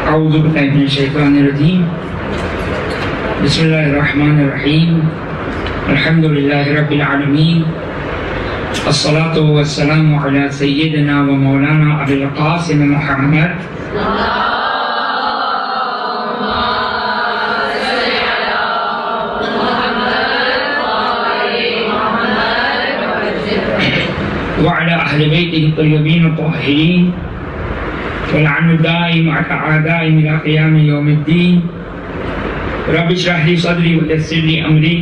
اعوذ باللہ من الشیطان الرجیم بسم اللہ الرحمن الرحیم الحمد للہ رب العالمین الصلاة والسلام علی سیدنا و مولانا ابی القاسم محمد وعلى أهل بيته الطيبين الطاهرين والعن الدائم على أعدائهم إلى قيام يوم الدين رب اشرح لي صدري ويسر لي أمري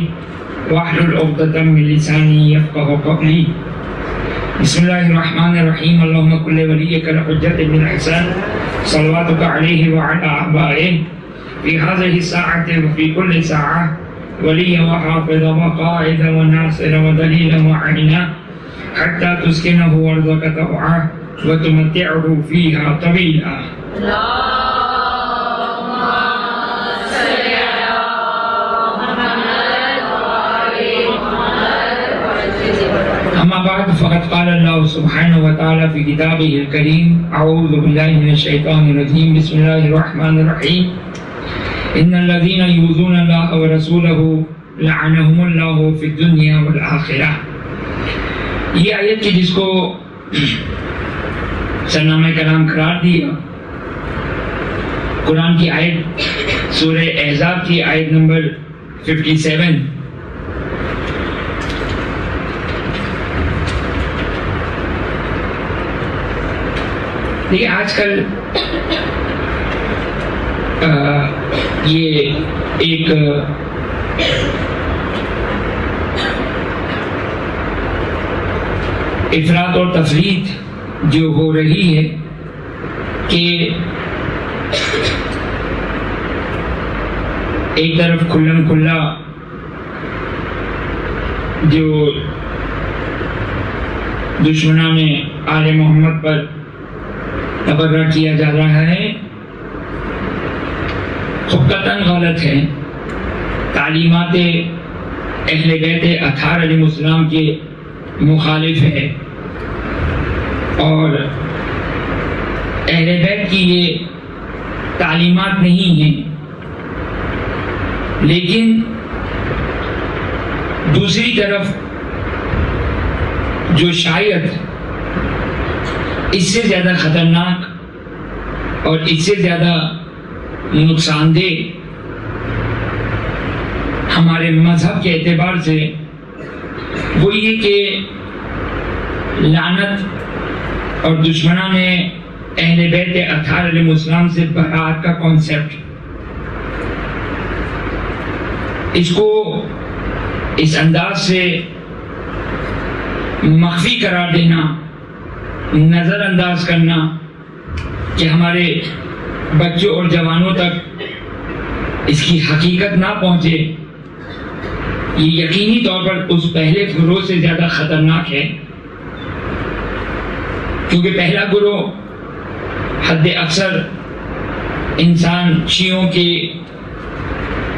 واحلل عقدة من لساني يفقهوا قولي بسم الله الرحمن الرحيم اللهم كن لوليك الحجة بن الحسن صلواتك عليه وعلى آبائه في هذه الساعة وفي كل ساعة وليا وحافظا وقائدا وناصرا ودليلا وعينا حتى تسكنه أرضك طوعا وتمتعه فيها طويلا. أما بعد فقد قال الله سبحانه وتعالى في كتابه الكريم أعوذ بالله من الشيطان الرجيم بسم الله الرحمن الرحيم إن الذين يؤذون الله ورسوله لعنهم الله في الدنيا والآخرة. یہ آیت کی جس کو سرنامہ کلام قرار دیا قرآن کی آیت سورہ احزاب کی آیت نمبر 57. دیکھیں آج کل یہ ایک افراط اور تفریط جو ہو رہی ہے کہ ایک طرف کھلم کھلا جو دشمنان آل محمد پر تبرہ کیا جا رہا ہے خود قطعاً غلط ہے. تعلیمات اہل بیت اطہار علیہ السلام کے مخالف ہے اور اہل بیت کی یہ تعلیمات نہیں ہیں. لیکن دوسری طرف جو شاید اس سے زیادہ خطرناک اور اس سے زیادہ نقصان دہ ہمارے مذہب کے اعتبار سے وہ یہ کہ لعنت اور دشمنان اہل بیت اطہار علیہ السلام سے برات کا کانسیپٹ اس کو اس انداز سے مخفی قرار دینا نظر انداز کرنا کہ ہمارے بچوں اور جوانوں تک اس کی حقیقت نہ پہنچے یہ یقینی طور پر اس پہلے گروہ سے زیادہ خطرناک ہے کیونکہ پہلا گروہ حد اکثر انسان شیعوں کے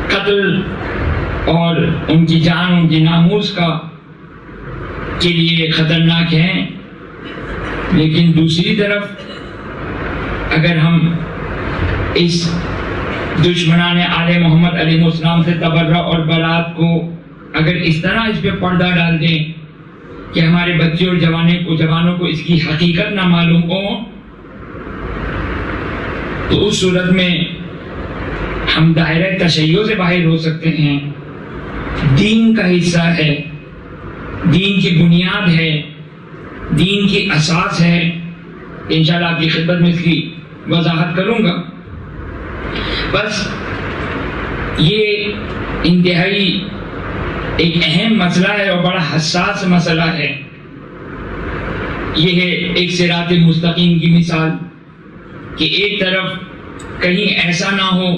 قتل اور ان کی جان ان کی ناموس کے لیے خطرناک ہیں. لیکن دوسری طرف اگر ہم اس دشمنان آل محمد علیہ السلام سے تبرہ اور برات کو اگر اس طرح اس پہ پردہ ڈال دیں کہ ہمارے بچے اور جوانوں کو اس کی حقیقت نہ معلوم ہو تو اس صورت میں ہم دائرہ تشیع سے باہر ہو سکتے ہیں. دین کا حصہ ہے, دین کی بنیاد ہے, دین کی اساس ہے. انشاءاللہ آپ کی خدمت میں اس کی وضاحت کروں گا. بس یہ انتہائی ایک اہم مسئلہ ہے اور بڑا حساس مسئلہ ہے. یہ ہے ایک صراط مستقیم کی مثال کہ ایک طرف کہیں ایسا نہ ہو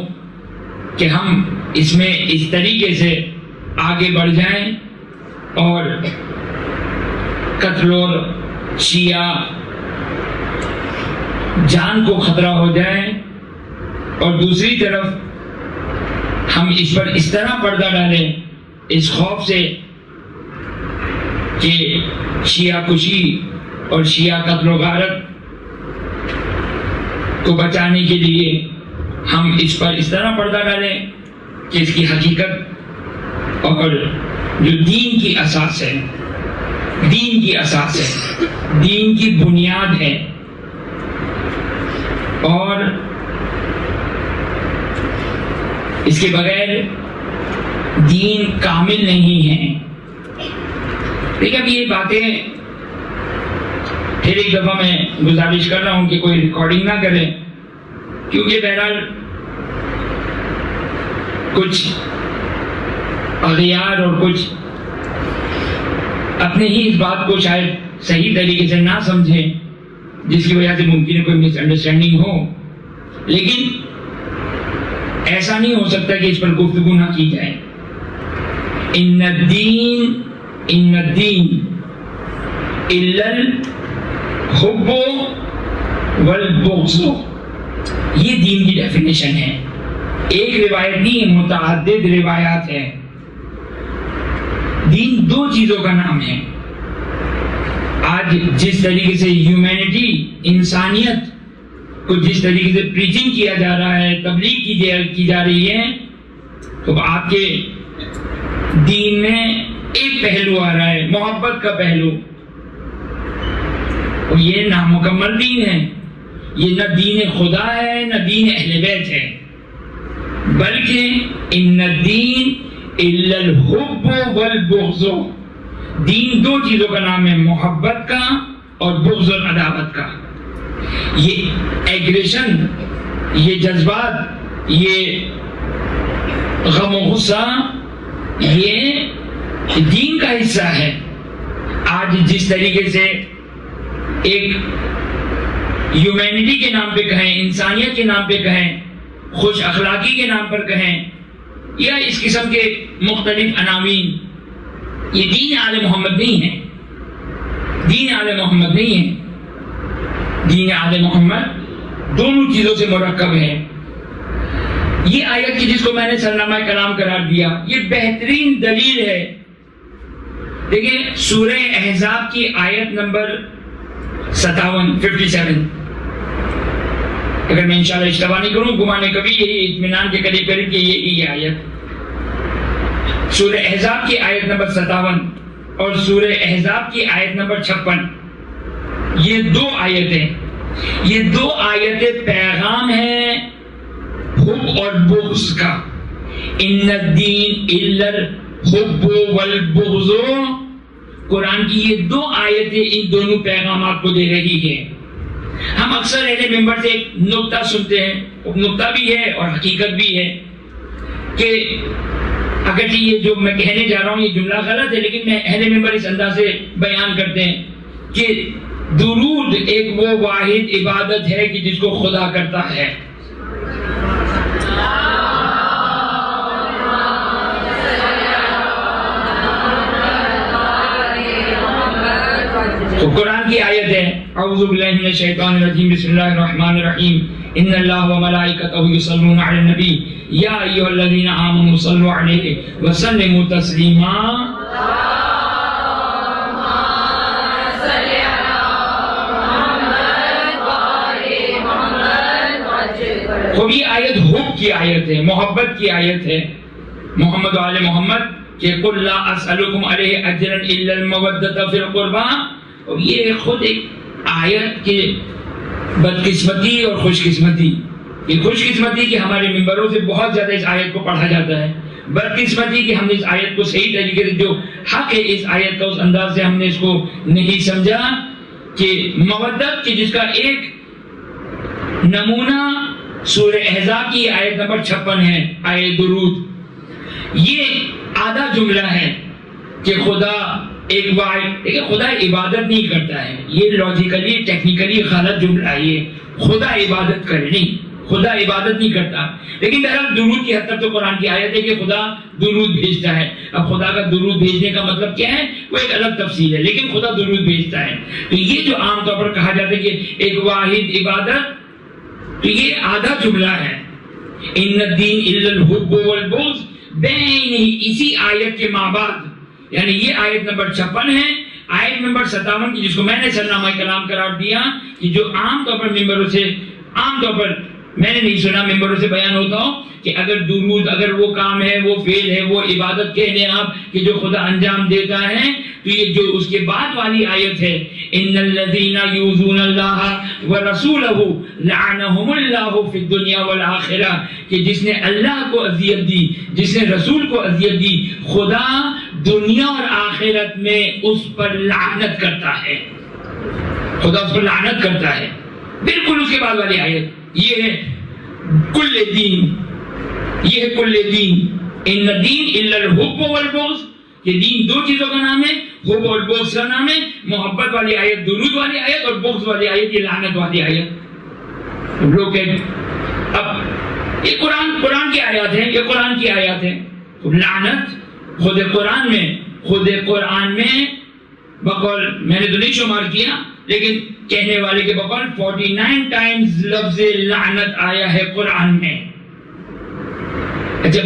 کہ ہم اس میں اس طریقے سے آگے بڑھ جائیں اور قتل اور شیعہ جان کو خطرہ ہو جائیں اور دوسری طرف ہم اس پر اس طرح پردہ ڈالیں اس خوف سے کہ شیعہ کشی اور شیعہ قتل و غارت کو بچانے کے لیے ہم اس پر اس طرح پردہ ڈالیں کہ اس کی حقیقت اور جو دین کی اساس ہے، دین کی اساس ہے، دین کی بنیاد ہے، اور اس کے بغیر دین کامل نہیں ہے۔ لیکن اب یہ باتیں پھر ایک دفعہ میں گزارش کر رہا ہوں کہ کوئی ریکارڈنگ نہ کرے، کیونکہ بہرحال کچھ اغیار اور کچھ اپنے ہی اس بات کو شاید صحیح طریقے سے نہ سمجھیں، جس کی وجہ سے ممکن ہے کوئی مس انڈرسٹینڈنگ ہو، لیکن ایسا نہیں ہو سکتا کہ اس پر گفتگو نہ کی جائے۔ ان الدین الا الحب والبغض، یہ دین کی ڈیفینیشن ہے، ایک روایت نہیں، متعدد روایات ہیں۔ دین دو چیزوں کا نام ہے۔ آج جس طریقے سے ہیومینٹی، انسانیت کو جس طریقے سے پریچنگ کیا جا رہا ہے، تبلیغ کی جا رہی ہے، تو آپ کے دین میں ایک پہلو آ رہا ہے، محبت کا پہلو، اور یہ نامکمل دین ہے، یہ نہ دین خدا ہے نہ دین اہل بیت ہے، بلکہ ان الدین الا الحب والبغض، دین دو چیزوں کا نام ہے، محبت کا اور بغض اور عداوت کا۔ یہ ایگریشن، یہ جذبات، یہ غم و غصہ، یہ دین کا حصہ ہے۔ آج جس طریقے سے ایک ہیومینٹی کے نام پہ کہیں، انسانیت کے نام پہ کہیں، خوش اخلاقی کے نام پر کہیں، یا اس قسم کے مختلف عناوین، یہ دین آل محمد نہیں ہے، دین آل محمد نہیں ہے۔ دین آل محمد دونوں چیزوں سے مرکب ہے۔ یہ آیت کی جس کو میں نے سرنامہ کلام قرار دیا، یہ بہترین دلیل ہے۔ دیکھیں سورہ احزاب کی آیت نمبر 57 اگر میں انشاءاللہ اشتباہ نہیں کروں، گمانے کبھی یہی اطمینان کے قریب قریب کہ یہی آیت، سورہ احزاب کی آیت نمبر 57 اور سورہ احزاب کی آیت نمبر 56، یہ دو آیتیں، یہ دو آیتیں پیغام ہیں حب اور بغض کا۔ ان الدین الا الحب والبغض، قرآن کی یہ دو آیتیں ان دونوں پیغامات کو دے رہی ہیں۔ ہم اکثر اہل منبر سے ایک نکتہ سنتے ہیں، نکتہ بھی ہے اور حقیقت بھی ہے، کہ اگرچہ یہ جو میں کہنے جا رہا ہوں یہ جملہ غلط ہے، لیکن میں اہل منبر اس انداز سے بیان کرتے ہیں کہ درود ایک وہ واحد عبادت ہے کہ جس کو خدا کرتا ہے۔ تو قرآن کی آیت ہے، اعوذ باللہ من الشیطان الرجیم، بسم اللہ الرحمن الرحیم، ان اللہ وملائکتہ یصلون علی النبی یا ایھا الذین آمنوا صلوا علیہ وسلموا تسلیما۔ خوب یہ آیت حب کی آیت ہے، محبت کی آیت ہے، محمد و آل محمد، کہ قل لا اسألکم علیہ اجرا الا المودۃ فی القربى، اور یہ خود ایک آیت کے بدقسمتی اور خوش قسمتی، یہ خوش قسمتی کہ ہمارے منبروں سے بہت زیادہ اس آیت کو پڑھا جاتا ہے، بدقسمتی کہ ہم نے اس آیت کو صحیح طریقے سے، جو حق ہے اس آیت کا، اس انداز سے ہم نے اس کو نہیں سمجھا، کہ مودت کی جس کا ایک نمونہ سورہ احزاب کی آیت نمبر 56 ہے، آیت درود، یہ آدھا جملہ ہے کہ خدا ایک واحد، لیکن خدا عبادت نہیں کرتا ہے، یہ لاجیکلی ٹیکنیکلی غلط جملہ ہے، یہ خدا عبادت کرے نہیں، خدا عبادت نہیں کرتا، لیکن بہرحال درود کی حد تک تو قرآن کی آیت ہے کہ خدا درود بھیجتا ہے۔ اب خدا کا درود بھیجنے کا مطلب کیا ہے وہ ایک الگ تفصیل ہے، لیکن خدا درود بھیجتا ہے۔ تو یہ جو عام طور پر کہا جاتا ہے کہ ایک واحد عبادت، تو یہ آدھا جملہ ہے، ان الدین الا الحب والبغض، بین ہی اسی آیت کے مابعد، یعنی یہ آیت نمبر 56 ہے، آیت نمبر 57 کی جس کو میں نے سرنامہ کلام قرار دیا، کہ جو عام طور پر ممبروں سے، عام طور پر میں نے نہیں سنا ممبروں سے بیان ہوتا ہو کہ اگر درود، اگر وہ کام ہے، وہ فعل ہے، وہ عبادت کہہ لیں آپ کہ جو خدا انجام دیتا ہے، تو یہ جو اس کے بعد والی آیت ہے ان الذین یؤذون اللہ ورسولہ لعنہم اللہ فی الدنیا والآخرہ، کہ جس نے اللہ کو اذیت دی، جس نے رسول کو اذیت دی، خدا دنیا اور آخرت میں اس پر لعنت کرتا ہے، خدا اس پر لعنت کرتا ہے۔ بالکل اس کے بعد والی آیت یہ ہے کل دین، یہ ہے کل دین، ان دین الا الحب والبغض، یہ دین دو چیزوں کا نام ہے، حب اور بغض کا نام ہے۔ محبت والی آیت درود والی آیت، اور بغض والی آیت یہ لعنت والی آیت۔ لوگ اب یہ قرآن کی آیات ہیں، یہ قرآن کی آیات ہیں۔ لعنت خود قرآن میں بقول میں نے تو نہیں شمار کیا، لیکن کہنے والے کے بقول 49 ٹائمز لفظ لعنت آیا ہے قرآن میں۔ اچھا،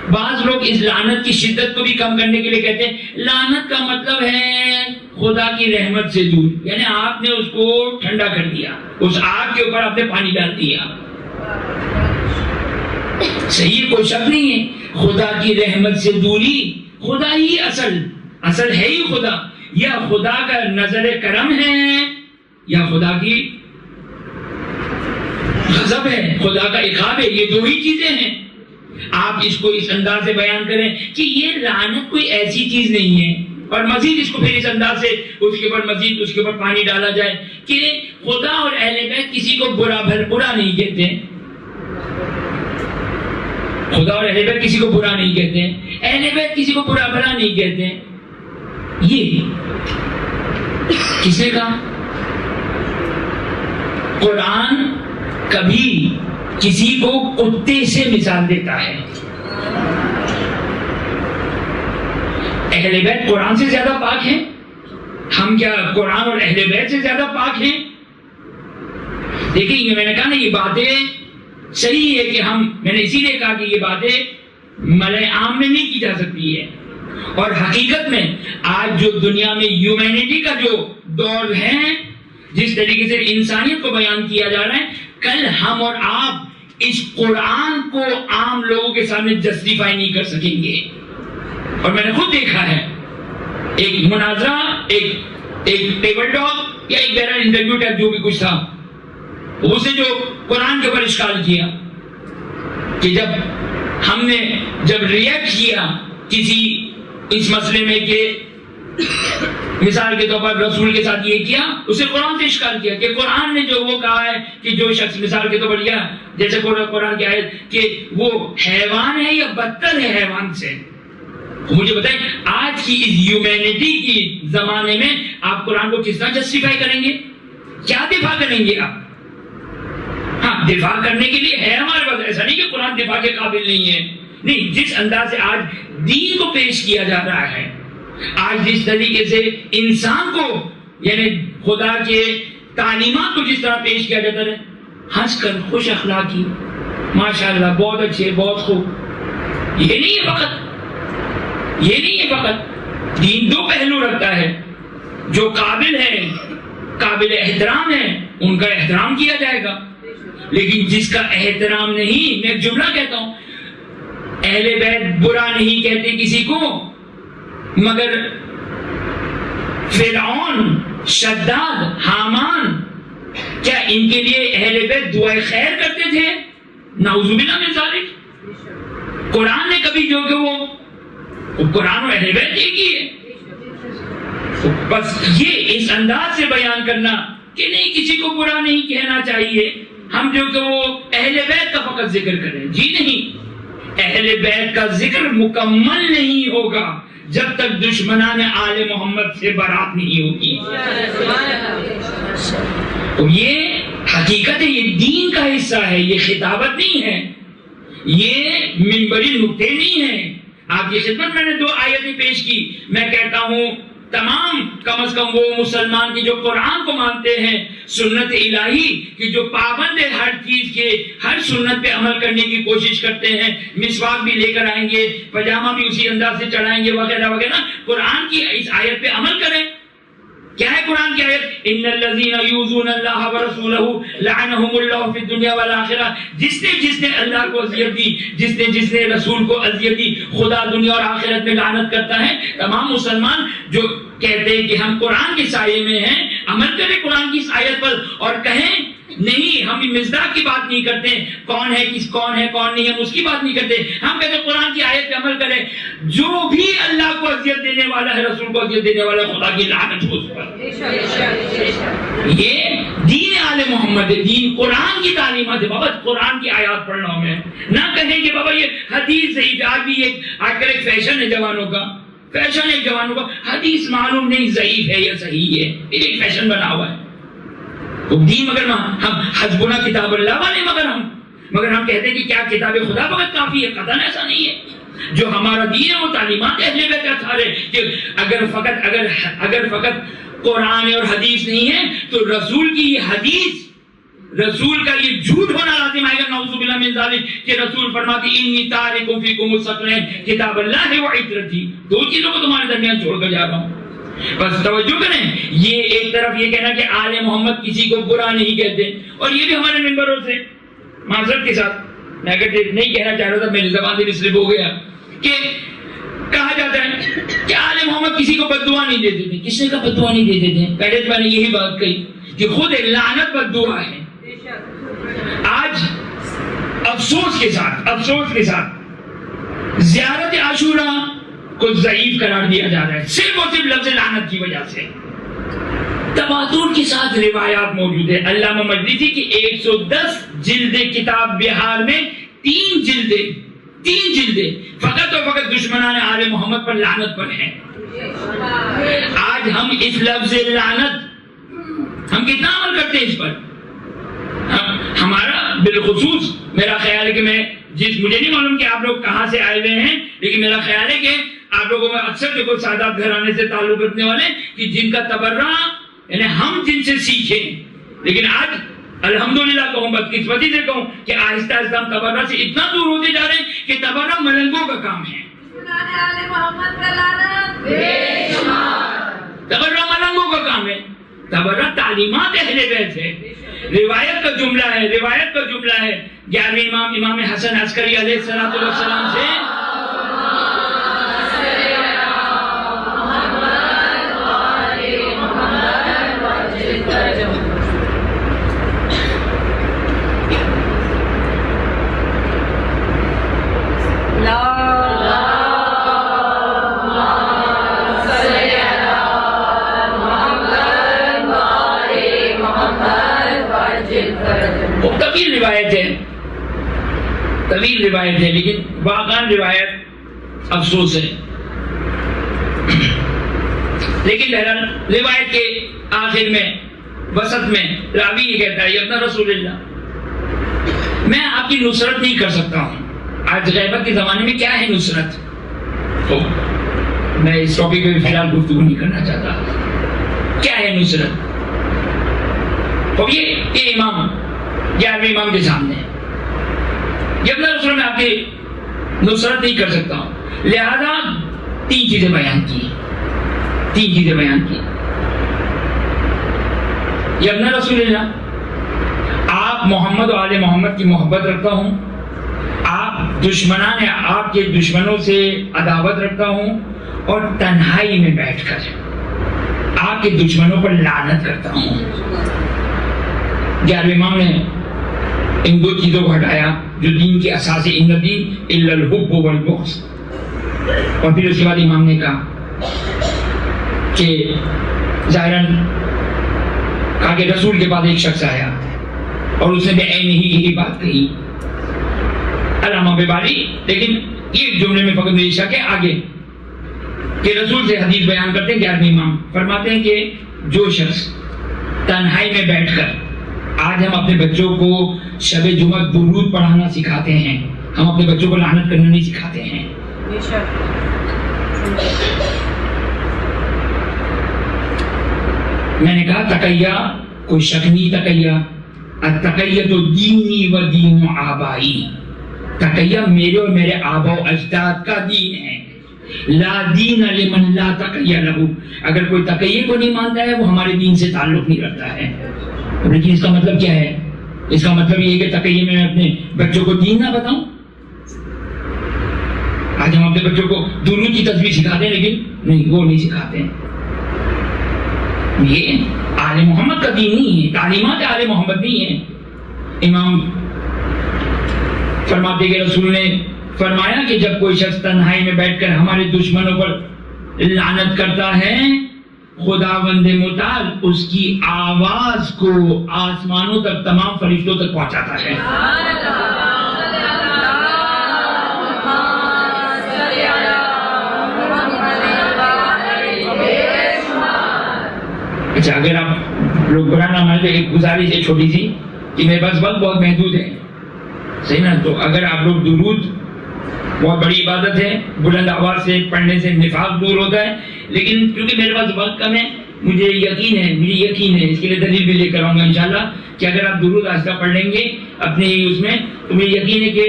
بعض لوگ اس لعنت کی شدت کو بھی کم کرنے کے لیے کہتے ہیں لعنت کا مطلب ہے خدا کی رحمت سے دور، یعنی آپ نے اس کو ٹھنڈا کر دیا، اس آگ کے اوپر آپ نے پانی ڈال دیا۔ صحیح، کوئی شک نہیں ہے، خدا کی رحمت سے دوری، خدا ہی اصل ہے ہی خدا، یا خدا کا نظر کرم ہے یا خدا کی غضب ہے، خدا کا عقاب ہے، یہ دو ہی چیزیں ہیں۔ آپ اس کو اس انداز سے بیان کریں کہ یہ لعنت کوئی ایسی چیز نہیں ہے، اور مزید اس کو پھر اس انداز سے اس کے اوپر پانی ڈالا جائے کہ خدا اور اہل بیت کسی کو برا نہیں کہتے، خدا اور اہل بیت کسی کو برا نہیں کہتے، اہل بیت کسی کو برا بھلا نہیں کہتے۔ یہ کس نے کہا؟ قرآن کبھی کسی کو کتے سے مثال دیتا ہے۔ اہل بیت قرآن سے زیادہ پاک ہیں؟ ہم کیا قرآن اور اہل بیت سے زیادہ پاک ہیں؟ دیکھیں، یہ میں نے کہا نا، یہ باتیں صحیح ہے کہ میں نے اسی لیے کہا کہ یہ باتیں ملئ عام میں نہیں کی جا سکتی ہے، اور حقیقت میں آج جو دنیا میں ہیومینٹی کا جو دور ہے، جس طریقے سے انسانیت کو بیان کیا جا رہا ہے، کل ہم اور آپ اس قرآن کو عام لوگوں کے سامنے جسٹیفائی نہیں کر سکیں گے۔ اور میں نے خود دیکھا ہے ایک مناظرہ، ایک ٹیبل ٹاک یا ایک بہرحال انٹرویو ٹائپ جو بھی کچھ تھا، اس نے جو قرآن کے اوپر اشکال کیا کہ ہم نے جب ریئیکٹ کیا کسی اس مسئلے میں کہ مثال کے طور پر رسول کے ساتھ یہ کیا، اسے قرآن سے اشکال کیا کہ قرآن نے جو وہ کہا ہے کہ جو شخص مثال کے طور پر کیا، جیسے قرآن کی آیت کہ وہ حیوان ہے یا بدتر ہے حیوان سے۔ مجھے بتائیں آج کی اس ہیومینٹی کی زمانے میں آپ قرآن کو کس طرح جسٹیفائی کریں گے؟ کیا دفاع کریں گے آپ؟ ہاں، دفاع کرنے کے لیے ہے ہمارے پاس، ایسا نہیں کہ قرآن دفاع کے قابل نہیں ہے، نہیں، جس انداز سے آج دین کو پیش کیا جا رہا ہے، آج جس طریقے سے انسان کو یعنی خدا کے تعلیمات کو جس طرح پیش کیا جاتا ہے، ہنس کر، خوش اخلاقی، ماشاءاللہ بہت اچھے، بہت خوب، یہ نہیں ہے فقط، یہ نہیں ہے فقط، دین دو پہلو رکھتا ہے، جو قابل ہے، قابل احترام ہے، ان کا احترام کیا جائے گا، لیکن جس کا احترام نہیں، میں ایک جملہ کہتا ہوں، اہل بیت برا نہیں کہتے کسی کو، مگر فرعون، شداد، حامان، کیا ان کے لیے اہل بیت دعائے خیر کرتے تھے؟ نعوذ باللہ من ذالک۔ قرآن نے کبھی جو کہ وہ قرآن و اہل بیت ایک ہی ہے، بس یہ اس انداز سے بیان کرنا کہ نہیں کسی کو برا نہیں کہنا چاہیے، ہم جو کہ وہ اہل بیت کا فقط ذکر کریں، جی نہیں، اہل بیت کا ذکر مکمل نہیں ہوگا جب تک دشمنان آل محمد سے برات نہیں ہوگی۔ تو یہ حقیقت ہے، یہ دین کا حصہ ہے، یہ خطابت نہیں ہے، یہ منبری نکتے نہیں ہیں۔ آپ کی خدمت میں نے 2 آیتیں پیش کی، میں کہتا ہوں تمام کم از کم وہ مسلمان کی جو قرآن کو مانتے ہیں، سنت الہی کی جو پابند ہے ہر چیز کے، ہر سنت پہ عمل کرنے کی کوشش کرتے ہیں، مسواک بھی لے کر آئیں گے، پاجامہ بھی اسی انداز سے چڑھائیں گے وغیرہ وغیرہ، قرآن کی اس آیت پہ عمل کریں۔ کیا ہے قرآن کی آیت؟ ان الذین یؤذون اللہ ورسولہ لعنہم اللہ فی الدنیا والآخرہ. جس نے اللہ کو اذیت دی، جس نے رسول کو اذیت دی، خدا دنیا اور آخرت میں لعنت کرتا ہے. تمام مسلمان جو کہتے ہیں کہ ہم قرآن کے سائے میں ہیں، عمل کریں قرآن کی اس آیت پر، اور کہیں نہیں ہم مزداق کی بات نہیں کرتے، کون ہے کون نہیں، ہم اس کی بات نہیں کرتے. ہم کہتے ہیں قرآن کی آیت پہ عمل کریں. جو بھی اللہ کو اذیت دینے والا ہے، رسول کو اذیت دینے والا ہے، خدا کی لعنت ہو اس پر. یہ دین آل محمد ہے، دین قرآن کی تعلیمات ہے. بابا قرآن کی آیات پڑھنا میں نہ کہیں کہ بابا یہ حدیث ہے. آج کل ایک فیشن ہے جوانوں کا، حدیث معلوم نہیں ضعیف ہے یا صحیح ہے، ایک فیشن بنا ہوا ہے. دین مگر ہم حسبنا کتاب اللہ والے مگر ہم کہتے ہیں کہ کیا کتاب خدا بغیر کافی ہے؟ قطعاً ایسا نہیں ہے. جو ہمارا دین ہے وہ تعلیمات اہل بیت اطہار ہے. کہ اگر فقط قرآن اور حدیث نہیں ہے تو رسول کی یہ حدیث، رسول کا یہ جھوٹ ہونا لازم آئے گا. نعوذ باللہ من ذالک کہ رسول فرماتے انی تارک فیکم الثقلین کتاب اللہ و عترتی. دو چیزوں کو تمہارے درمیان چھوڑ کر جا رہا ہوں. بس توجہ کریں. یہ ایک طرف یہ کہنا کہ آل محمد کسی کو برا نہیں کہتے، اور یہ بھی ہمارے ممبروں سے معذرت کے ساتھ میں اگر نہیں کہنا چاہ رہا تھا، میری زبان سے سلپ ہو گیا، کہ کہا جاتا ہے کہ آل محمد کسی کو بد دعا نہیں دیتے تھے. کس نے کہا بد دعا نہیں دیتے تھے؟ پہلے تو میں نے یہی بات کہی کہ خود لعنت بد دعا ہے. آج افسوس کے ساتھ زیارت عاشورہ کو ضعیف قرار دیا جا رہا ہے صرف اور صرف لفظ لعنت کی وجہ سے. تواتر کے ساتھ روایات موجود ہے. علامہ مجلسی کی 110 جلد کتاب بہار میں 3 جلدیں فقط اور فقط دشمنان آل محمد پر لعنت پر ہیں. آج ہم اس لفظ لعنت ہم کتنا عمل کرتے ہیں اس پر؟ ہمارا بالخصوص میرا خیال ہے کہ مجھے نہیں معلوم کہ آپ لوگ کہاں سے آئے ہوئے ہیں، لیکن میرا خیال ہے کہ آپ لوگوں میں اکثر جو سادات گھرانے سے تعلق رکھنے والے کہ جن کا تبرہ یعنی ہم جن سے سیکھیں. لیکن آج الحمدللہ کہوں، بدقسمتی سے کہوں کہ آہستہ آہستہ ہم تبرہ سے اتنا دور ہوتے جا رہے ہیں کہ تبرہ ملنگوں کا کام ہے. تبرہ ملنگوں کا کام ہے. تبرہ تعلیمات اہل بیت ہے. روایت کا جملہ ہے 11ویں امام حسن عسکری علیہ السلام سے طویل روایت ہے لیکن واقعاً روایت افسوس ہے. لیکن بہرحال روایت کے آخر میں وسط میں راوی یہ کہتا ہے یا رسول اللہ میں آپ کی نصرت نہیں کر سکتا ہوں. آج غیبت کے زمانے میں کیا ہے نصرت؟ تو میں اس ٹاپک پہ فی الحال گفتگو نہیں کرنا چاہتا. کیا ہے نصرت؟ تو یہ امام 11ویں امام کے سامنے جب میں رسول میں آپ کی نصرت نہیں کر سکتا ہوں، لہذا 3 چیزیں بیان کی. ابن رسول اللہ آپ محمد و آل محمد کی محبت رکھتا ہوں، آپ کے دشمنوں سے عداوت رکھتا ہوں، اور تنہائی میں بیٹھ کر آپ کے دشمنوں پر لعنت کرتا ہوں. 11ویں امام نے ان 2 چیزوں کو ہٹایا جو دین کی اساس ان الدین الا الحب والبغض. اور پھر اس کے بعد امام نے کہا کہ ظاہراً کہا کہ رسول کے بعد ایک شخص آیا اور اس نے بے عین ہی یہی بات کہی. علامہ بباری لیکن یہ جملے میں فقط نشا کے آگے کہ رسول سے حدیث بیان کرتے ہیں 11ویں امام فرماتے ہیں کہ جو شخص تنہائی میں بیٹھ کر آج ہم اپنے بچوں کو شب جمعہ درود پڑھانا سکھاتے ہیں، ہم اپنے بچوں کو لعنت کرنا نہیں سکھاتے ہیں. میں نے کہا تقیہ کوئی شک نہیں. تقیہ التقیہ تو دینی و دین آبائی، تقیہ میرے اور میرے آبا و اجداد کا دین ہے. لا دین لمن لا تقی لہ، اگر کوئی تقیہ کو نہیں مانتا ہے وہ ہمارے دین سے تعلق نہیں رکھتا ہے۔ لیکن اس کا مطلب کیا ہے؟ اس کا مطلب یہ ہے کہ تقیہ میں اپنے بچوں کو دین نہ بتاؤں۔ آج ہم اپنے بچوں کو درود کی تسبیح سکھاتے ہیں، لیکن نہیں، وہ نہیں سکھاتے ہیں۔ یہ آل محمد کا دین نہیں ہے، تعلیمات آل محمد نہیں ہے۔ امام فرماتے کہ رسول نے فرمایا کہ جب کوئی شخص تنہائی میں بیٹھ کر ہمارے دشمنوں پر لعنت کرتا ہے، خداوند متعال اس کی آواز کو آسمانوں تک، تمام فرشتوں تک پہنچاتا ہے۔ اچھا، اگر آپ لوگ برا نہ مانے تو ایک گزارش ہے چھوٹی سی کہ میرے پاس وقت بہت محدود ہے، صحیح نا؟ تو اگر آپ لوگ درود، بہت بڑی عبادت ہے، بلند آواز سے پڑھنے سے نفاق دور ہوتا ہے، لیکن کیونکہ میرے پاس وقت کم ہے، مجھے یقین ہے، میری یقین ہے، اس کے لیے دلیل بھی لے کر آؤں گا انشاءاللہ، کہ اگر آپ درود آہستہ پڑھ لیں گے اپنے ہی اس میں، تو مجھے یقین ہے کہ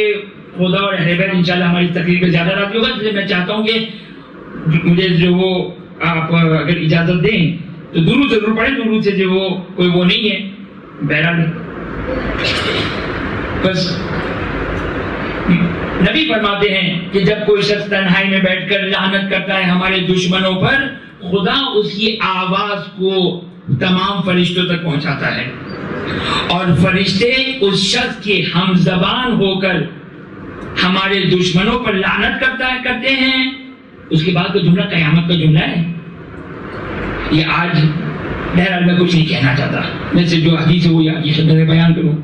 خدا اور اہل بیت انشاءاللہ ہماری تقریر پہ زیادہ راضی ہوگا۔ اس لیے میں چاہتا ہوں کہ مجھے جو وہ آپ اگر اجازت دیں تو درود ضرور پڑھیں، درود سے جو وہ کوئی وہ نہیں ہے، بہرحال بس نبی فرماتے ہیں کہ جب کوئی شخص تنہائی میں بیٹھ کر لعنت کرتا ہے ہمارے دشمنوں پر، خدا اس کی آواز کو تمام فرشتوں تک پہنچاتا ہے، اور فرشتے اس شخص کے ہم زبان ہو کر ہمارے دشمنوں پر لعنت کرتے ہیں۔ اس کے بعد کا جملہ قیامت کا جملہ ہے۔ یہ آج بہرحال میں کچھ نہیں کہنا چاہتا، میں سے جو حدیث ہے وہ آج کی خدمت میں بیان کروں۔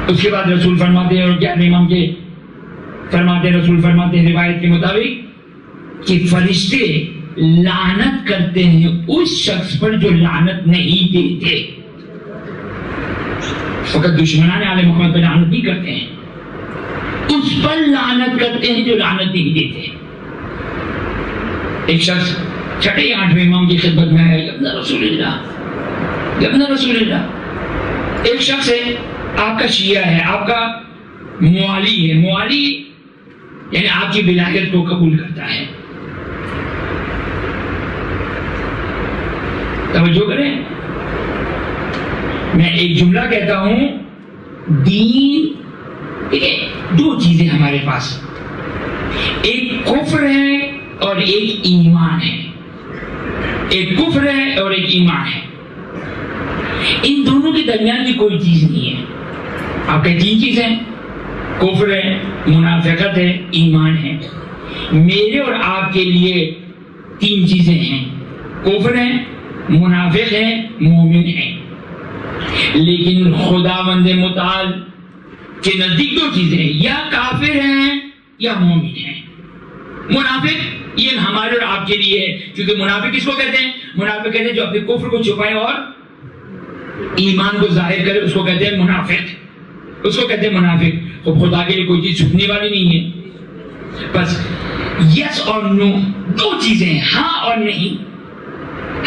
اس کے بعد رسول فرماتے ہیں، اور کیا امام کے رسول فرماتے ہیں روایت کے مطابق کہ فرشتے لعنت کرتے ہیں اس شخص پر جو لعنت نہیں دیتے۔ فقط دشمنان آل محمد پر لعنت نہیں کرتے ہیں، اس پر لعنت کرتے ہیں جو لعنت نہیں دیتے۔ ایک شخص چھٹے 8ویں امام کی خدمت میں ہے، ابن رسول اللہ، ایک شخص ہے آپ کا شیعہ ہے، آپ کا موالی ہے، موالی یعنی آپ کی ولایت کو قبول کرتا ہے۔ توجہ کریں، میں ایک جملہ کہتا ہوں، دین دو چیزیں ہمارے پاس، ایک کفر ہے اور ایک ایمان ہے، ایک کفر ہے اور ایک ایمان ہے۔ ان دونوں کے درمیان بھی کوئی چیز نہیں ہے۔ آپ کے تین چیزیں، کفر ہے، منافقت ہے، ایمان ہے۔ میرے اور آپ کے لیے تین چیزیں ہیں، کفر ہے، منافق ہے، مومن ہے۔ لیکن خداوند متعال کے نزدیک دو چیزیں ہیں، یا کافر ہیں یا مومن ہیں۔ منافق یہ ہمارے اور آپ کے لیے ہے، کیونکہ منافق کس کو کہتے ہیں؟ منافق کہتے ہیں جو اپنے کفر کو چھپائے اور ایمان کو ظاہر کرے، اس کو کہتے ہیں منافق، اس کو کہتے ہیں منافق۔ خدا کے لیے کوئی چیز چھپنے والی نہیں ہے۔ بس یس اور نو دو چیزیں ہیں، ہاں اور نہیں،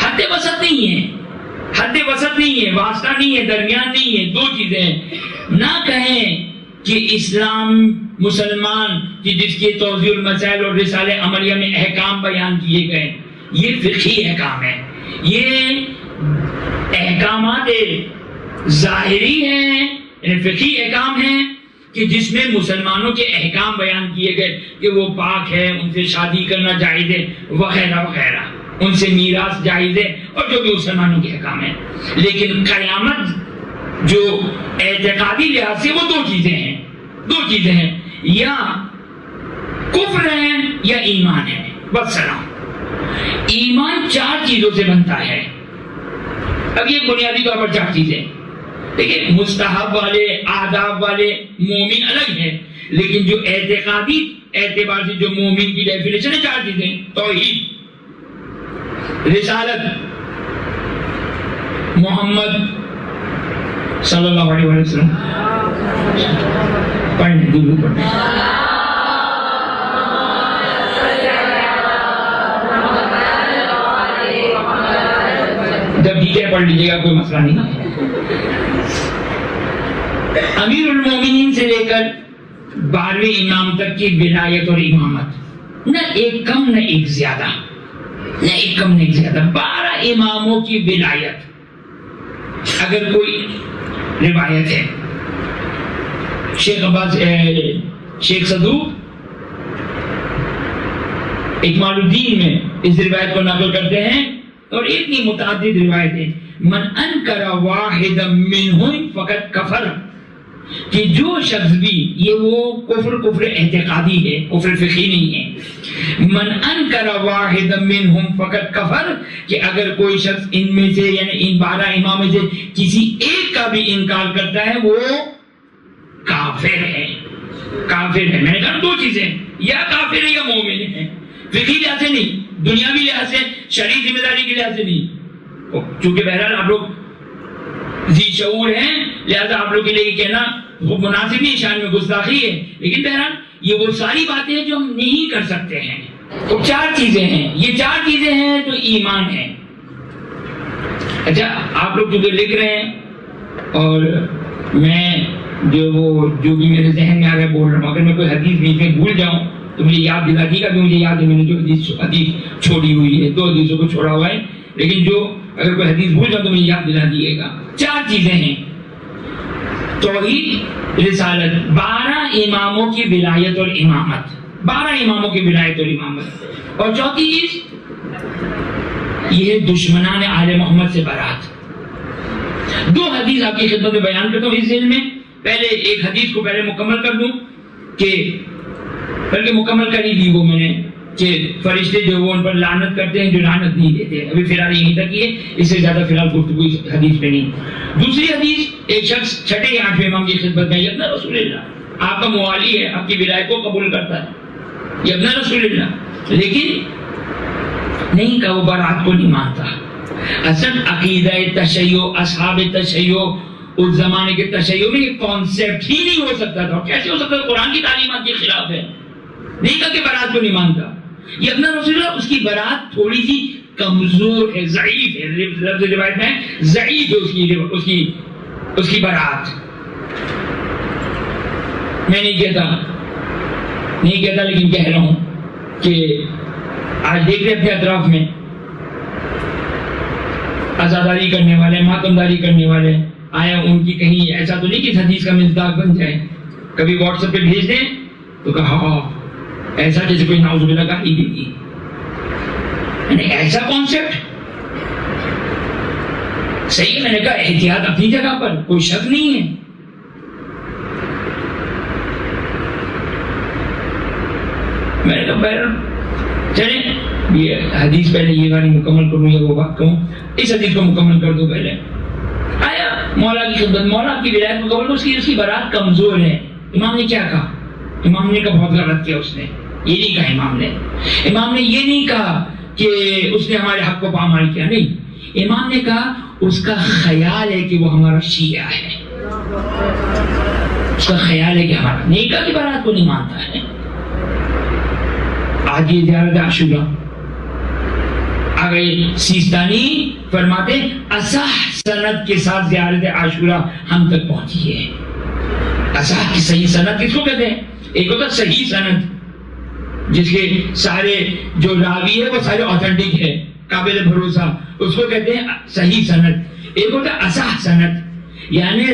حد وسط نہیں ہے، حد وسط نہیں ہے، واسطہ نہیں ہے، درمیان نہیں ہے، دو چیزیں ہیں۔ نہ کہیں کہ اسلام مسلمان کی جس کی توضیح المسائل اور رسالہ عملیہ میں احکام بیان کیے گئے، یہ فقہی احکام ہے، یہ احکامات ظاہری ہیں، یعنی فقہی احکام ہیں کہ جس میں مسلمانوں کے احکام بیان کیے گئے کہ وہ پاک ہے، ان سے شادی کرنا جائز ہے، وغیرہ وغیرہ، ان سے میراث جائز ہے، اور جو بھی مسلمانوں کے احکام ہیں۔ لیکن قیامت جو اعتقادی لحاظ سے وہ دو چیزیں ہیں، یا کفر ہے یا ایمان ہے، بس سلام۔ ایمان چار چیزوں سے بنتا ہے۔ اب یہ بنیادی طور پر چار چیزیں، لیکن مستحب والے، آداب والے، مومن الگ ہے، لیکن جو اعتقادی اعتبار سے جو مومن کی ڈیفینیشن ہے، چار چیزیں: توحید، رسالت، محمد صلی اللہ علیہ وسلم، پڑھنے درود پڑھنے، جب ڈیٹیل پڑھ لیجیے گا کوئی مسئلہ نہیں ہے۔ امیر المومنین سے لے کر 12ویں امام تک کی ولایت اور امامت، نہ ایک کم نہ ایک زیادہ، نہ ایک کم نہ ایک زیادہ، 12 اماموں کی ولایت اگر کوئی روایت ہے. شیخ صدوق اکمال الدین میں اس روایت کو نقل کرتے ہیں، اور اتنی متعدد روایتیں. من انکر واحدا منہم فقط کفر، کہ جو شخص بھی، یہ وہ کفر اعتقادی ہے، کفر فقہی نہیں ہے. من انکر واحدا منہم فقط کفر، کہ اگر کوئی شخص ان میں سے یعنی ان 12 امام میں سے کسی ایک کا بھی انکار کرتا ہے وہ کافر ہے. کافر ہے، میں نے کہا 2 چیزیں، یا کافر ہے یا مومن ہے. فقہی لحاظ سے نہیں، دنیاوی لحاظ سے، شرعی ذمہ داری کے لحاظ سے نہیں. چونکہ بہرحال آپ لوگ ذی شعور ہیں، لہذا آپ لوگ کے لیے کہنا وہ مناسب نہیں، شان میں گستاخی ہے. لیکن بہرحال یہ وہ ساری باتیں ہیں جو ہم نہیں کر سکتے ہیں. تو 4 چیزیں ہیں، یہ 4 چیزیں ہیں تو ایمان ہے. اچھا آپ لوگ جو لکھ رہے ہیں، اور میں جو بھی میرے ذہن میں آ رہا ہے بول رہا ہوں. اگر میں کوئی حدیث بیچ میں بھول جاؤں تو مجھے یاد دلا دیجیے گا، کہ مجھے یاد ہے میں نے جو حدیث چھوڑی ہوئی ہے، 2 حدیثوں کو چھوڑا ہوا ہے. لیکن اگر کوئی حدیث بھول جاؤ تو مجھے یاد دلا دیجیے گا. 4 چیزیں ہیں: توحید، رسالت، 12 اماموں کی ولایت اور امامت، 12 اماموں کی ولایت اور امامت، اور چوتھی چیز یہ ہے دشمنان آل محمد سے برات. 2 حدیث آپ کی خدمت میں بیان کرتا ہوں اس ذہن میں. پہلے ایک حدیث کو پہلے مکمل کر دوں، کہ بلکہ مکمل کر ہی دی وہ میں نے، کہ فرشتے جو وہ ان پر لعنت کرتے ہیں جو لعنت نہیں دیتے. ابھی فی الحال یہیں تک ہی ہے، اس سے زیادہ فی الحال گفتگو اس حدیث پہ نہیں. دوسری حدیث، ایک شخص 6 یا 8ویں امام کی خدمت میں، یبن رسول اللہ، آپ کا موالی ہے، آپ کی ولایت کو قبول کرتا ہے، یبن رسول اللہ، لیکن نہیں کہ وہ برات کو نہیں مانتا. اصل عقیدہ تشیع، اصحاب تشیع، اس زمانے کے تشیع میں یہ کانسیپٹ ہی نہیں ہو سکتا تھا. کیسے ہو سکتا ہے؟ قرآن کی تعلیمات کے خلاف ہے. نہیں کہا کہ برات کو نہیں مانتا. یہ اپنا رسول اللہ، اس کی برات تھوڑی سی کمزور ہے، ضعیف ہے. لفظ روایت میں ضعیف ہے اس کی برات. میں نہیں کہتا لیکن کہہ رہا ہوں کہ آج دیکھ رہے اپنے اطراف میں عزاداری کرنے والے، ماتمداری کرنے والے، آیا ان کی کہیں ایسا تو نہیں کہ حدیث کا مصداق بن جائے. کبھی واٹس ایپ پہ بھیج دیں تو کہا ایسا جیسے کوئی نعوذ باللہ کا ہی دیتی، یعنی ایسا کانسیپٹ صحیح ہے. میں نے کہا احتیاط اپنی جگہ پر، کوئی شک نہیں ہے. میں نے کہا چلیں یہ حدیث پہلے یہ والی مکمل کروں یا وہ بات کہوں. اس حدیث کو مکمل کر دو. پہلے آیا مولا کی خدمت، مولا کی ولایت کو قبول، اس کی برات کمزور ہے. امام نے کیا کہا؟ امام نے کہا بہت غلط کیا. اس نے یہ نہیں کہا، امام نے یہ نہیں کہا کہ اس نے ہمارے حق کو پامال کیا، نہیں. امام نے کہا اس کا خیال ہے کہ وہ ہمارا شیعہ ہے، اس کا خیال ہے کہ ہمارا، نہیں کہا کہ برات کو نہیں مانتا ہے. آج یہ زیارت عاشورہ آگئے، سیستانی فرماتے اصح سند کے ساتھ زیارت عاشورہ ہم تک پہنچی ہے. اصح کی صحیح سند کس کو کہتے ہیں؟ ایک ہوتا صحیح سند جس کے سارے جو راوی ہے وہ سارے آتھینٹک ہے، قابل بھروسہ، اس کو کہتے ہیں صحیح سند. ایک ہوتا اصح سند، یعنی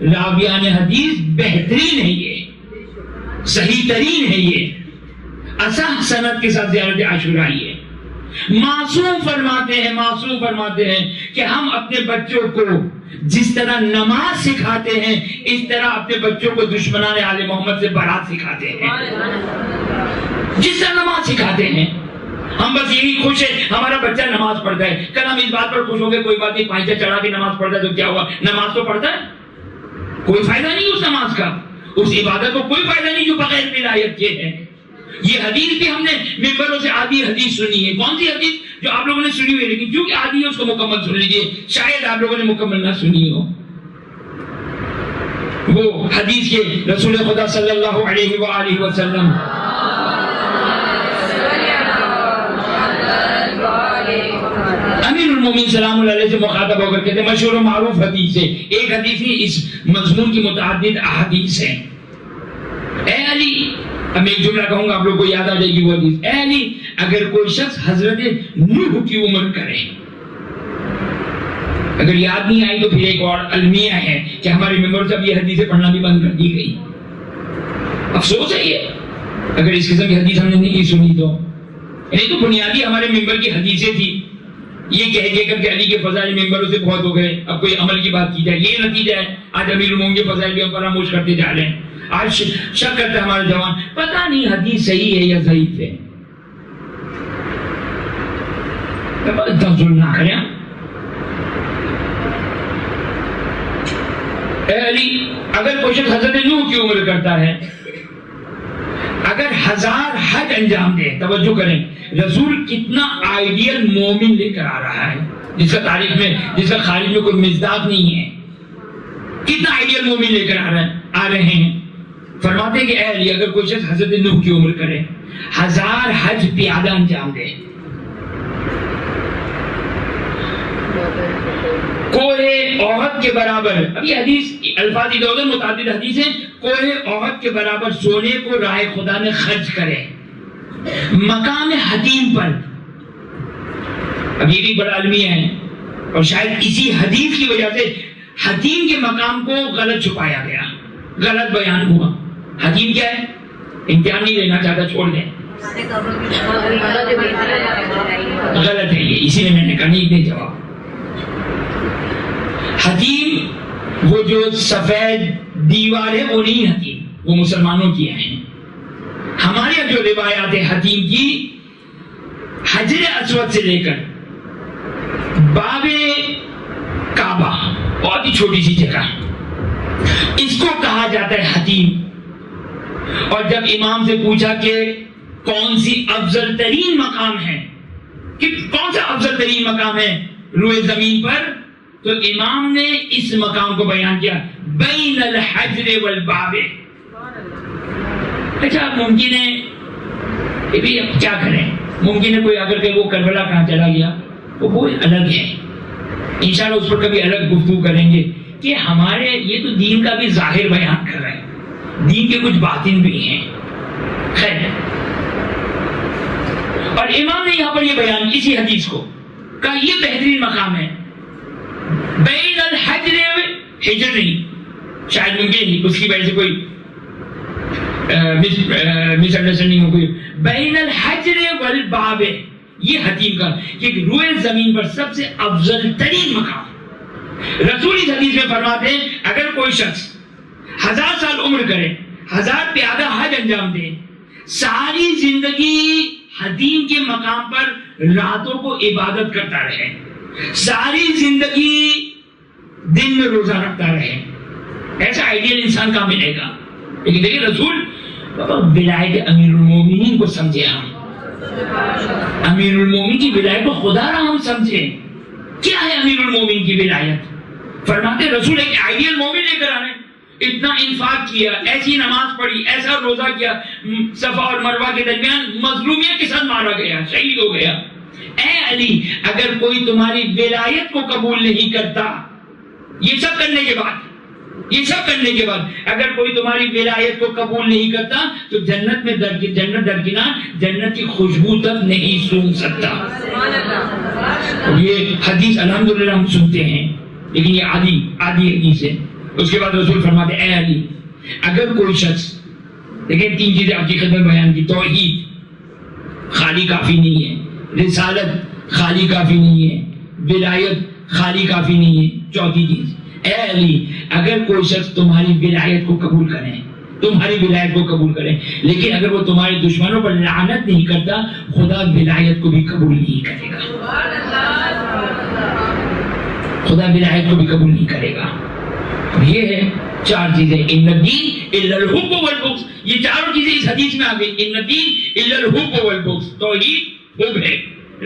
راویان حدیث بہترین ہے، یہ صحیح ترین ہے. یہ اصح سند کے ساتھ زیارت عاشورہ ہے. معصوم فرماتے ہیں کہ ہم اپنے بچوں کو جس طرح نماز سکھاتے ہیں اس طرح اپنے بچوں کو دشمنان آل محمد سے برات سکھاتے ہیں. جس طرح نماز سکھاتے ہیں ہم بس یہی خوش ہیں ہمارا بچہ نماز پڑھتا ہے. کل ہم اس بات پر خوش ہو گئے کوئی بات نہیں، پائچہ چڑھا کے نماز پڑھتا ہے تو کیا ہوا؟ نماز تو پڑھتا ہے، کوئی فائدہ نہیں اس نماز کا، اس عبادت کو کوئی فائدہ نہیں جو بغیر ولایت کے ہے. یہ حدیث بھی ہم نے ممبروں سے آدھی حدیث سنی ہے. کون سی حدیث؟ جو آپ لوگوں نے سنی ہوئی، لیکن کیونکہ آدھی ہے اس کو مکمل سن لیجیے، شاید آپ لوگوں نے مکمل نہ سنی ہو. وہ حدیث کے رسول خدا صلی اللہ علیہ وآلہ وسلم امیر المومنین سلام اللہ علیہ سے مخاطب ہو کر کہتے ہیں، مشہور و معروف حدیث ہے. ایک حدیث نہیں، اس مضمون کی متعدد احادیث ہیں. اے علی اب میں ایک جملہ کہوں گا، آپ لوگ کو یاد آ جائے گی وہ حدیث. اے علی اگر کوئی شخص حضرت نوح کی عمر کرے، اگر یاد نہیں آئی تو پھر ایک اور المیہ ہے کہ ہمارے ممبر سے اب یہ حدیثیں پڑھنا بھی بند کر دی گئی. افسوس ہے یہ اگر اس قسم کی حدیث ہم نے نہیں سنی تو. یعنی تو بنیادی ہمارے ممبر کی حدیثیں تھی، یہ کہہ کر کے علی کے فضائل ممبروں سے بہت ہو گئے، اب کوئی عمل کی بات کی جائے. یہ نتیجہ ہے آج امیر المومنین کے فضائل بھی ہم فراموش کرتے جا رہے ہیں. آج شک کرتا ہے ہمارا جوان، پتہ نہیں حدیث صحیح ہے یا ضعیف ہے. اتنا ظلم نہ کریں. اے علی اگر کوئی شخص حضرت نوح کی عمر کرتا ہے، اگر 1000 حج انجام دے، توجہ کریں رسول کتنا آئیڈیل مومن لے کر آ رہا ہے، جس کا تاریخ میں، جس کا خارج میں کوئی مزداق نہیں ہے. کتنا آئیڈیل مومن لے کر آ رہے ہیں. فرماتے ہیں کہ اے علی اگر کوئی شخص حضرت نوح کی عمر کرے، 1000 حج پیادہ انجام دے، کوہ احد کے برابر، اب یہ حدیث الفاظ ادھر ادھر متعدد حدیثیں، کوہ احد کے برابر سونے کو راہ خدا میں خرچ کرے مقام حتیم پر. اب یہ بھی بڑا المیہ ہے اور شاید اسی حدیث کی وجہ سے حتیم کے مقام کو غلط چھپایا گیا، غلط بیان ہوا. حتیم کیا ہے؟ امتحان نہیں لینا چاہتا، چھوڑ دیں. غلط ہے یہ، اسی لیے میں نے کہا نہیں دے جواب. حتیم وہ جو سفید دیوار ہے وہ نہیں حتیم، وہ مسلمانوں کی ہیں. ہمارے یہاں جو روایات ہے حتیم کی، حجر اسود سے لے کر باب کعبہ، بہت ہی چھوٹی سی جگہ، اس کو کہا جاتا ہے حتیم. اور جب امام سے پوچھا کہ کون سی افضل ترین مقام ہے، کہ کون سا افضل ترین مقام ہے روئے زمین پر، تو امام نے اس مقام کو بیان کیا، بین الحجر والباب. اچھا ممکن ہے یہ بھی اب کیا کریں، ممکن ہے کوئی اگر کہ وہ کربلا کہاں چلا گیا، وہ الگ ہے. انشاءاللہ اس پر کبھی الگ گفتگو کریں گے کہ ہمارے یہ تو دین کا بھی ظاہر بیان کر رہے ہیں، دین کے کچھ باطن بھی ہیں. خیر، اور امام نے یہاں پر یہ بیان اسی حدیث کو کہا یہ بہترین مقام ہے. بین الحجر، حجر نہیں، شاید ممکن نہیں اس کی وجہ سے کوئی مس انڈرسٹینڈنگ ہو گئی. بین الحجر والباب، یہ حتیم کا کہ روئے زمین پر سب سے افضل ترین مقام. رسول اس حدیث میں فرماتے ہیں اگر کوئی شخص 1000 سال عمر کرے، 1000 پیادہ حج انجام دے، ساری زندگی حتیم کے مقام پر راتوں کو عبادت کرتا رہے، ساری زندگی دن میں روزہ رکھتا رہے، ایسا آئیڈیل انسان کہاں ملے گا. لیکن دیکھیں رسول ولایت امیر المومنین کو سمجھے. ہم امیر المومنین کی ولایت کو خدا را ہم سمجھے. کیا ہے امیر المومنین کی ولایت؟ فرماتے رسول ایک آئیڈیل مومن لے کر آنے، اتنا انفاق کیا، ایسی نماز پڑھی، ایسا روزہ کیا، صفا اور مروہ کے درمیان مظلومیت کے ساتھ مارا گیا، شہید ہو گیا. اے علی اگر کوئی تمہاری ولایت کو قبول نہیں کرتا، یہ سب کرنے کے بعد اگر کوئی تمہاری ولایت کو قبول نہیں کرتا تو جنت میں جنت درکنار جنت کی خوشبو تک نہیں سونگھ سکتا. یہ حدیث الحمدللہ ہم سنتے ہیں، لیکن یہ آدھی حدیث ہے. اس کے بعد رسول فرماتے اے علی اگر کوئی شخص، دیکھیں 3 چیزیں آپ کی خدمت بیان کی، توحید خالی کافی نہیں ہے، رسالت خالی کافی نہیں ہے، ولایت خالی کافی نہیں ہے. چوتھی چیز، اے علی اگر کوئی شخص تمہاری ولایت کو قبول کرے، لیکن اگر وہ تمہارے دشمنوں پر لعنت نہیں کرتا، خدا ولایت کو بھی قبول نہیں کرے گا. خدا ولایت کو بھی قبول نہیں کرے گا. یہ ہے 4 چیزیں، ان الدین الا الحب والبغض. یہ چاروں چیزیں اس حدیث میں آ گئی. ان الدین الا الحب والبغض، توحید حب ہے،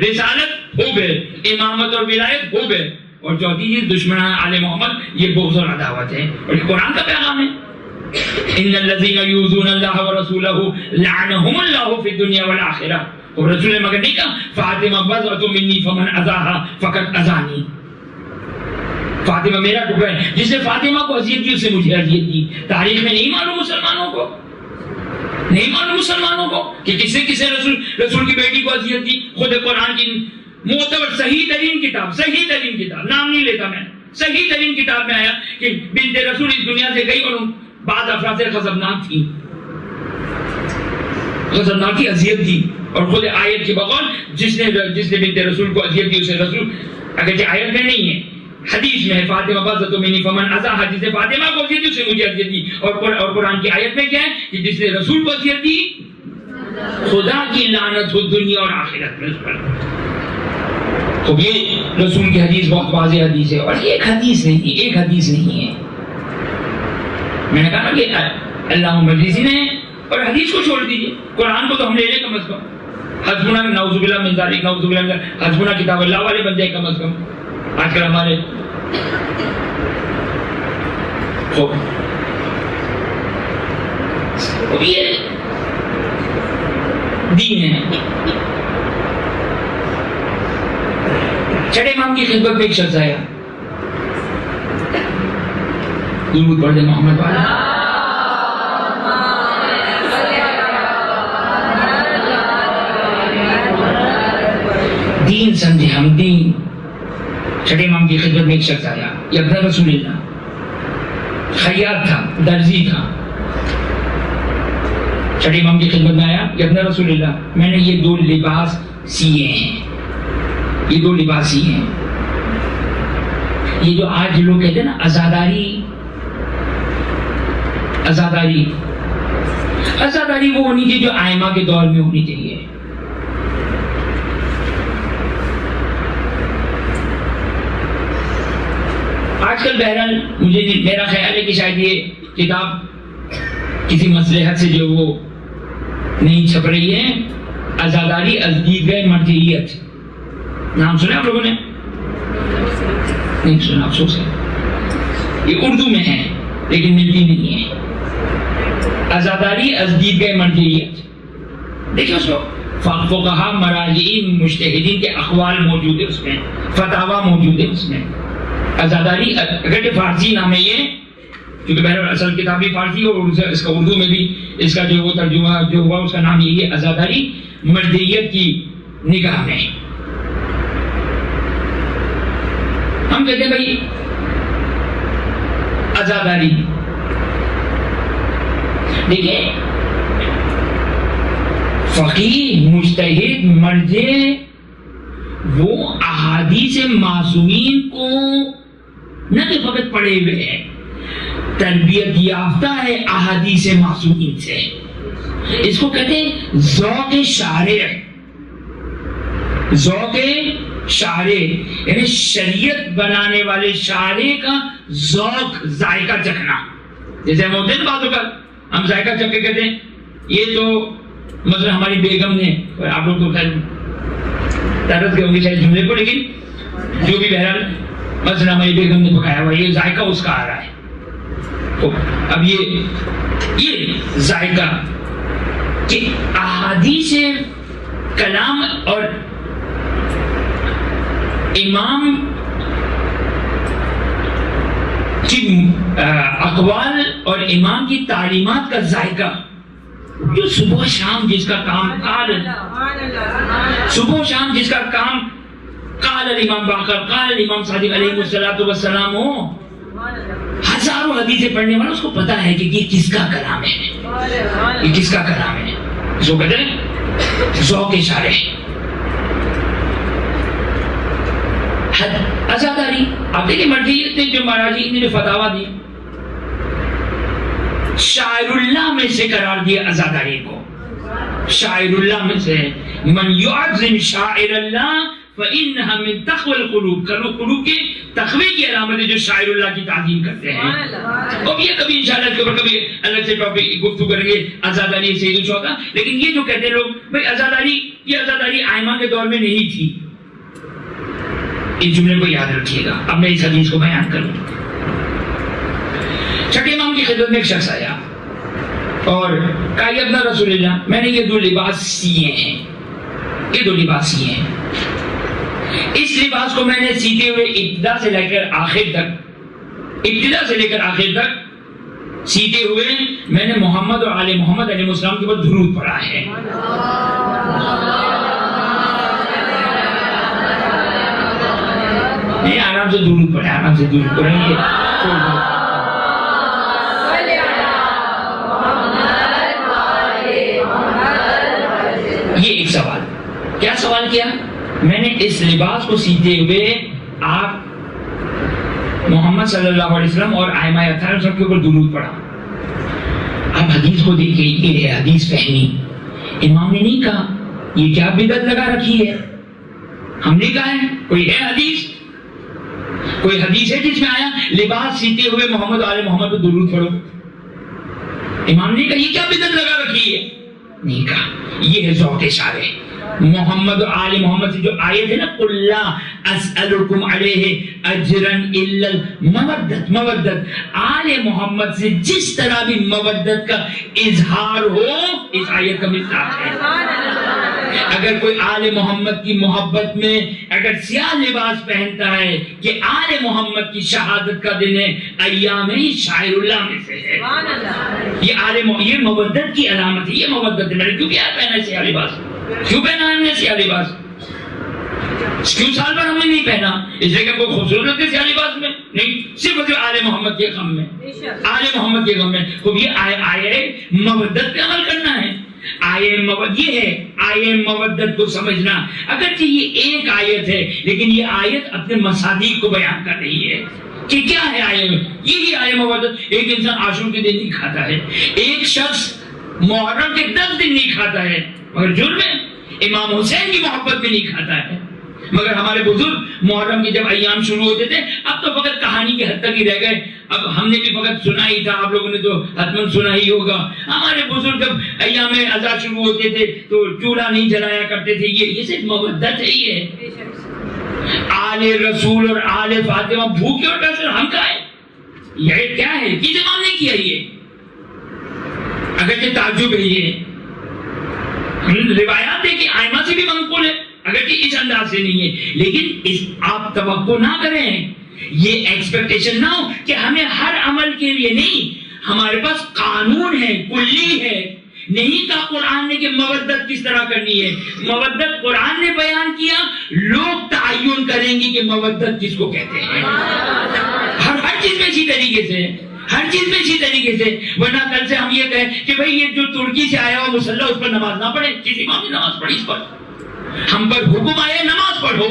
رسالت حب ہے، امامت اور ولایت حب ہے، اور چوتھی چیز دشمنان آل محمد یہ بغض اور عداوت ہے. اور یہ قرآن کا پیغام ہے، ان الذین یؤذون اللہ ورسولہ لعنہم اللہ فی الدنیا والآخرہ. اور رسول نے مگر نہیں کہا فاطمہ بضعۃ منی فمن اذاہا فقد اذانی، فاطمہ میرا ٹکڑا ہے، جس نے فاطمہ کو اذیت کی اس نے مجھے اذیت کی. تاریخ میں نہیں معلوم مسلمانوں کو، نہیں معلوم مسلمانوں کو کہ کس نے رسول کی بیٹی کو اذیت دی. خود قرآن کی معتبر صحیح ترین کتاب نام نہیں لیتا میں, صحیح ترین کتاب میں آیا کہ بنت رسول اس دنیا سے گئی اور بعض افراد سے غضبناک تھی, اذیت دی. اور خود آیت کے بغیر جس نے بنت رسول کو اذیت دی اسے رسول, اگرچہ آیت میں نہیں ہے حدیث میں ہے, فاطمہ بذت منی فمن اذا, حدیث فاطمہ کو اذیت دی اسے مجھے اذیت دی. اور قرآن کی آیت میں کیا ہے کہ جس نے رسول کو اذیت دی خدا کی لعنت ہو دنیا اور آخرت میں اس پر. تو یہ رسول کی حدیث بہت واضح حدیث ہے, اور یہ ایک حدیث نہیں ہے. میں نے کہا نا کہ اللہ مجلسی نے, اور حدیث کو چھوڑ دیجیے, قرآن کو تو ہم لے لیں کم از کم. حسبنا نعوذ باللہ من ذالک, نعوذ باللہ من, حسبنا کتاب اللہ والے بن جائے کم از کم. آج کل ہمارے یہ دین ہے. چھٹے امام کی خدمت میں ایک شخص آیا, درود پڑھ دے محمد والا. دین سمجھے ہم دین. چھٹے امام کی خدمت میں ایک شخص آیا, یہ ابن رسول اللہ, خیاط تھا, درزی تھا. چھٹے امام کی خدمت میں آیا, یہ ابن رسول اللہ, میں نے یہ دو لباس سیے ہیں. یہ جو آج لوگ کہتے ہیں نا عزاداری وہ ہونی چاہیے جو آئمہ کے دور میں ہونی چاہیے. آج کل بہرحال میرا خیال ہے کہ شاید یہ کتاب کسی مصلحت سے جو وہ نہیں چھپ رہی ہے, عزاداری از دیدگاہ مرجعیت. نام سنا آپ لوگوں نے؟ نہیں سنا, افسوس ہے. یہ اردو میں ہے لیکن ملتی نہیں ہے. عزاداری از دیدگاہ مرجعیت. دیکھیں اس کو فقہا, مراجعین, مجتہدین کے اقوال موجود ہے اس میں, فتاوا موجود ہے اس میں. عزاداری اگر فارسی نام ہے یہ, کیونکہ بہرحال اصل کتاب بھی فارسی اور اس کا اردو میں بھی اس کا جو وہ ترجمہ جو ہوا اس کا نام یہی ہے, عزاداری مرجعیت کی نگاہ میں. ہم کہتے ہیں بھائی عزاداری, دیکھیں فقیہ, مجتہد, مرجع وہ احادیث معصومین کو نہ کہ فقط پڑھے ہوئے ہیں, تربیت یافتہ ہے احادیث معصومین سے. اس کو کہتے ہیں ذوق شارع, یعنی شریعت بنانے والے شارع کا ذوق, ذائقہ چکھنا. جیسے ہم ہوتے ہیں بعض اوقات ہم ذائقہ چکھ کے کہتے ہیں یہ تو مثلا ہماری بیگم نے, اور آپ لوگ تو خیر تعرض کے ہوں گے شاید جملے کو, لیکن جو بھی بہرحال مثلا ہماری بیگم نے پکایا ہوا, یہ ذائقہ اس کا آ رہا ہے. تو اب یہ ذائقہ کہ احادیث کلام اور امام کی اقوال اور امام کی تعلیمات کا ذائقہ, جو صبح شام جس کا کام قال الامام باقر, قال الامام صادق علیہ السلام ہو, ہزاروں حدیثیں پڑھنے والا اس کو پتا ہے کہ یہ کس کا کلام ہے, یہ کس کا کلام ہے. اس کو کہتے ہیں ذوق شارع. عزاداری آپ دیکھیں مرجعیت نے جو مراجعین نے جو فتاوا دی, شاعر اللہ میں سے قرار دیا عزاداری کو. شاعر اللہ میں سے, من يعظم شاعر اللہ فإنها من تقوى القلوب, قلوب کے تقوی کی علامت ہے جو شاعر اللہ کی تعظیم کرتے ہیں. اب یہ کبھی انشاءاللہ اس کے اوپر کبھی الگ سے ٹاپک گفتگو کریں گے, عزاداری سید الشہداء. لیکن یہ جو کہتے ہیں لوگ بھائی عزاداری آئمہ کے دور میں نہیں تھی, اس جملے کو یاد رکھیے گا. اب میں اس حدیث کو بیان کروں. چھٹے امام کی خدمت میں ایک شخص آیا اور کہا یا ابن رسول اللہ, میں نے یہ دو لباس سیے ہیں. اس لباس کو میں نے سیتے ہوئے ابتدا سے لے کر آخر تک سیتے ہوئے میں نے محمد اور آل محمد علیہ السلام کے اوپر درود پڑھا ہے. نہیں آرام سے درود پڑھے, آرام سے درود پڑھیں. یہ ایک سوال. کیا سوال کیا؟ میں نے اس لباس کو سیتے ہوئے آپ محمد صلی اللہ علیہ وسلم اور ائمہ اطہار سب کے اوپر درود پڑھا. اب حدیث کو دیکھیں, یہ ہے حدیث فہمی. امام نے نہیں کہا یہ کیا بدعت لگا رکھی ہے, ہم نے کہا ہے کوئی ہے حدیث, کوئی حدیث ہے جس میں آیا لباس سیتے ہوئے محمد آل محمد کو درود پڑھو؟ امام نے کہا یہ کیا بدعت لگا رکھی ہے؟ نہیں کہا. یہ ہے ذوق اشارے. محمد آل محمد سے جو آیت ہے نا قُلْ لَا أَسْأَلُكُمْ عَلَيْهِ أَجْرًا إِلَّا الْمَوَدَّةَ, مودت آل محمد سے جس طرح بھی مودت کا اظہار ہو اس آیت کا مصداق ہے. اگر کوئی آل محمد کی محبت میں اگر سیاہ لباس پہنتا ہے کہ آل محمد کی شہادت کا دن ہے, ایام ہی شاعر اللہ میں سے ہے. یہ مودت کی علامت ہے. یہ مودت ہے. میں نے کیوں کیا پہنا ہے سیاہ لباس؟ کیوں پہنا ہم نے سیاہ لباس؟ کیوں سال بھر ہم نے نہیں پہنا؟ اس لیے کہ کوئی خوبصورت ہے سیاہ لباس میں نہیں, صرف آل محمد کے غم میں, آل محمد کے غم میں. تو یہ آئے مودت پہ عمل کرنا ہے. یہ ہے آئے مودت کو سمجھنا. اگرچہ یہ ایک آیت ہے لیکن یہ آیت اپنے مصادیق کو بیان کر رہی ہے کہ کیا ہے آئے. یہی آئے مودت. ایک انسان عاشور کے دن نہیں کھاتا ہے, ایک شخص محرم کے 10 دن نہیں کھاتا ہے, مگر جرم ہے امام حسین کی محبت میں نہیں کھاتا ہے. مگر ہمارے بزرگ محرم کے جب ایام شروع ہوتے تھے, اب تو فقط کہانی کے حد تک ہی رہ گئے. اب ہم نے بھی فقط سنا ہی تھا, آپ لوگوں نے تو حتماً سنا ہی ہوگا. ہمارے بزرگ جب ایام عزا شروع ہوتے تھے تو چولہا نہیں جلایا کرتے تھے. یہ صرف مودت ہے. یہ آل رسول اور آل فاطمہ بھوکے اور پیسے ہم کھائے, یہ کیا ہے؟ کس امام نے کیا یہ؟ اگرچہ تعجب ہے یہ روایات ہے کہ ائمہ سے بھی منقول ہے, اگرچہ اس انداز سے نہیں ہے, لیکن آپ توقع نہ کریں, یہ ایکسپیکٹیشن نہ ہو کہ ہمیں ہر عمل کے لیے نہیں. ہمارے پاس قانون ہے, کلی ہے. نہیں کہا قرآن نے کہ مودت کس طرح کرنی ہے. مودت قرآن نے بیان کیا, لوگ تعین کریں گے کہ مودت کس کو کہتے ہیں. ہر چیز میں اسی طریقے سے, ہر چیز میں اسی طریقے سے. ورنہ کل سے ہم یہ کہیں کہ بھئی یہ جو ترکی سے آیا ہو مسلح اس پر نماز نہ پڑھے. کسی امام نے نماز پڑھی اس پر؟ ہم پر حکم آیا نماز پڑھو.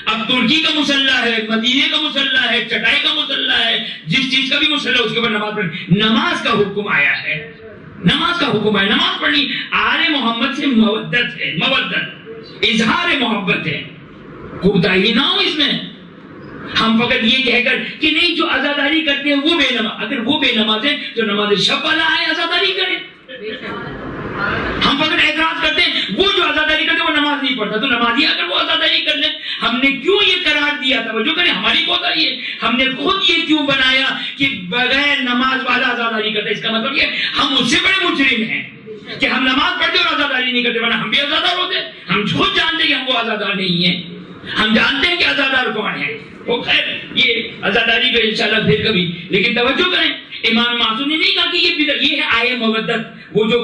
اب ترکی کا مسلح ہے, مدینے کا مسلح ہے, چٹائی کا مسلح ہے, جس چیز کا بھی مسلح اس کے اوپر نماز پڑھیں. نماز کا حکم آیا ہے, نماز کا حکم ہے, نماز پڑھنی. آل محمد سے مودت ہے, مودت اظہار محبت ہے. کوتاہی نہ ہو اس میں. ہم فقط یہ کہہ کر کہ نہیں جو عزاداری کرتے ہیں وہ بے نماز, اگر وہ بے نماز ہے تو نماز شب والا آئے عزاداری کرے. ہم فقط اعتراض کرتے ہیں وہ جو عزاداری کرتے ہیں وہ نماز نہیں پڑھتا, تو نمازی اگر وہ عزاداری کر لیں. ہم نے کیوں یہ قرار دیا تھا, وہ جو کریں ہماری کوتاہی ہے. ہم نے خود یہ کیوں بنایا کہ بغیر نماز والا عزاداری کرتے. اس کا مطلب یہ ہم اس سے بڑے مجرم ہیں کہ ہم نماز پڑھتے اور عزاداری نہیں کرتے, ورنہ ہم بھی عزادار ہوتے. ہم خود جانتے کہ ہم وہ عزادار نہیں ہیں. ہم جانتے ہیں کہ عزادار کون ہے. وہ خیر یہ عزاداری پہ انشاءاللہ پھر کبھی. لیکن توجہ کریں, امام معصوم نے نہیں کہا کہ یہ ہے آئے مودت. وہ جو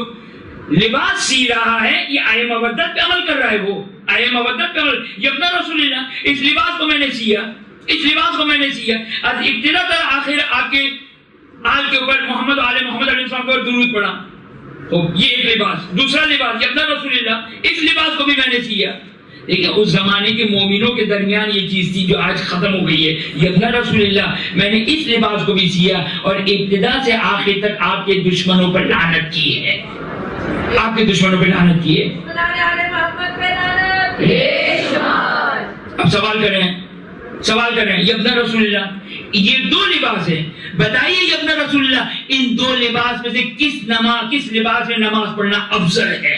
لباس سی رہا ہے یہ آئے مودت پہ عمل کر رہا ہے. وہ آئے مودت پہ عمل. یبنا رسول اللہ, اس لباس کو میں نے سیا, اس لباس کو میں نے سیا. از ابتدا تر آخر آپ کے آل کے اوپر محمد آل محمد علیہ السلام پر درود پڑا. تو یہ ایک لباس. دوسرا لباس یبنا رسول اللہ, اس لباس کو بھی میں نے سیا. دیکھیں اس زمانے کے مومنوں کے درمیان یہ چیز تھی جو آج ختم ہو گئی ہے. یبنا رسول اللہ, میں نے اس لباس کو بھی سیا اور ابتدا سے آخر تک آپ کے دشمنوں پر لعنت کی ہے. آپ کے دشمنوں پہ لعنت کی ہے. اب سوال کریں یبنا رسول اللہ, یہ دو لباس ہیں. بتائیے یبنا رسول اللہ, ان دو لباس میں سے کس لباس میں نماز پڑھنا افضل ہے؟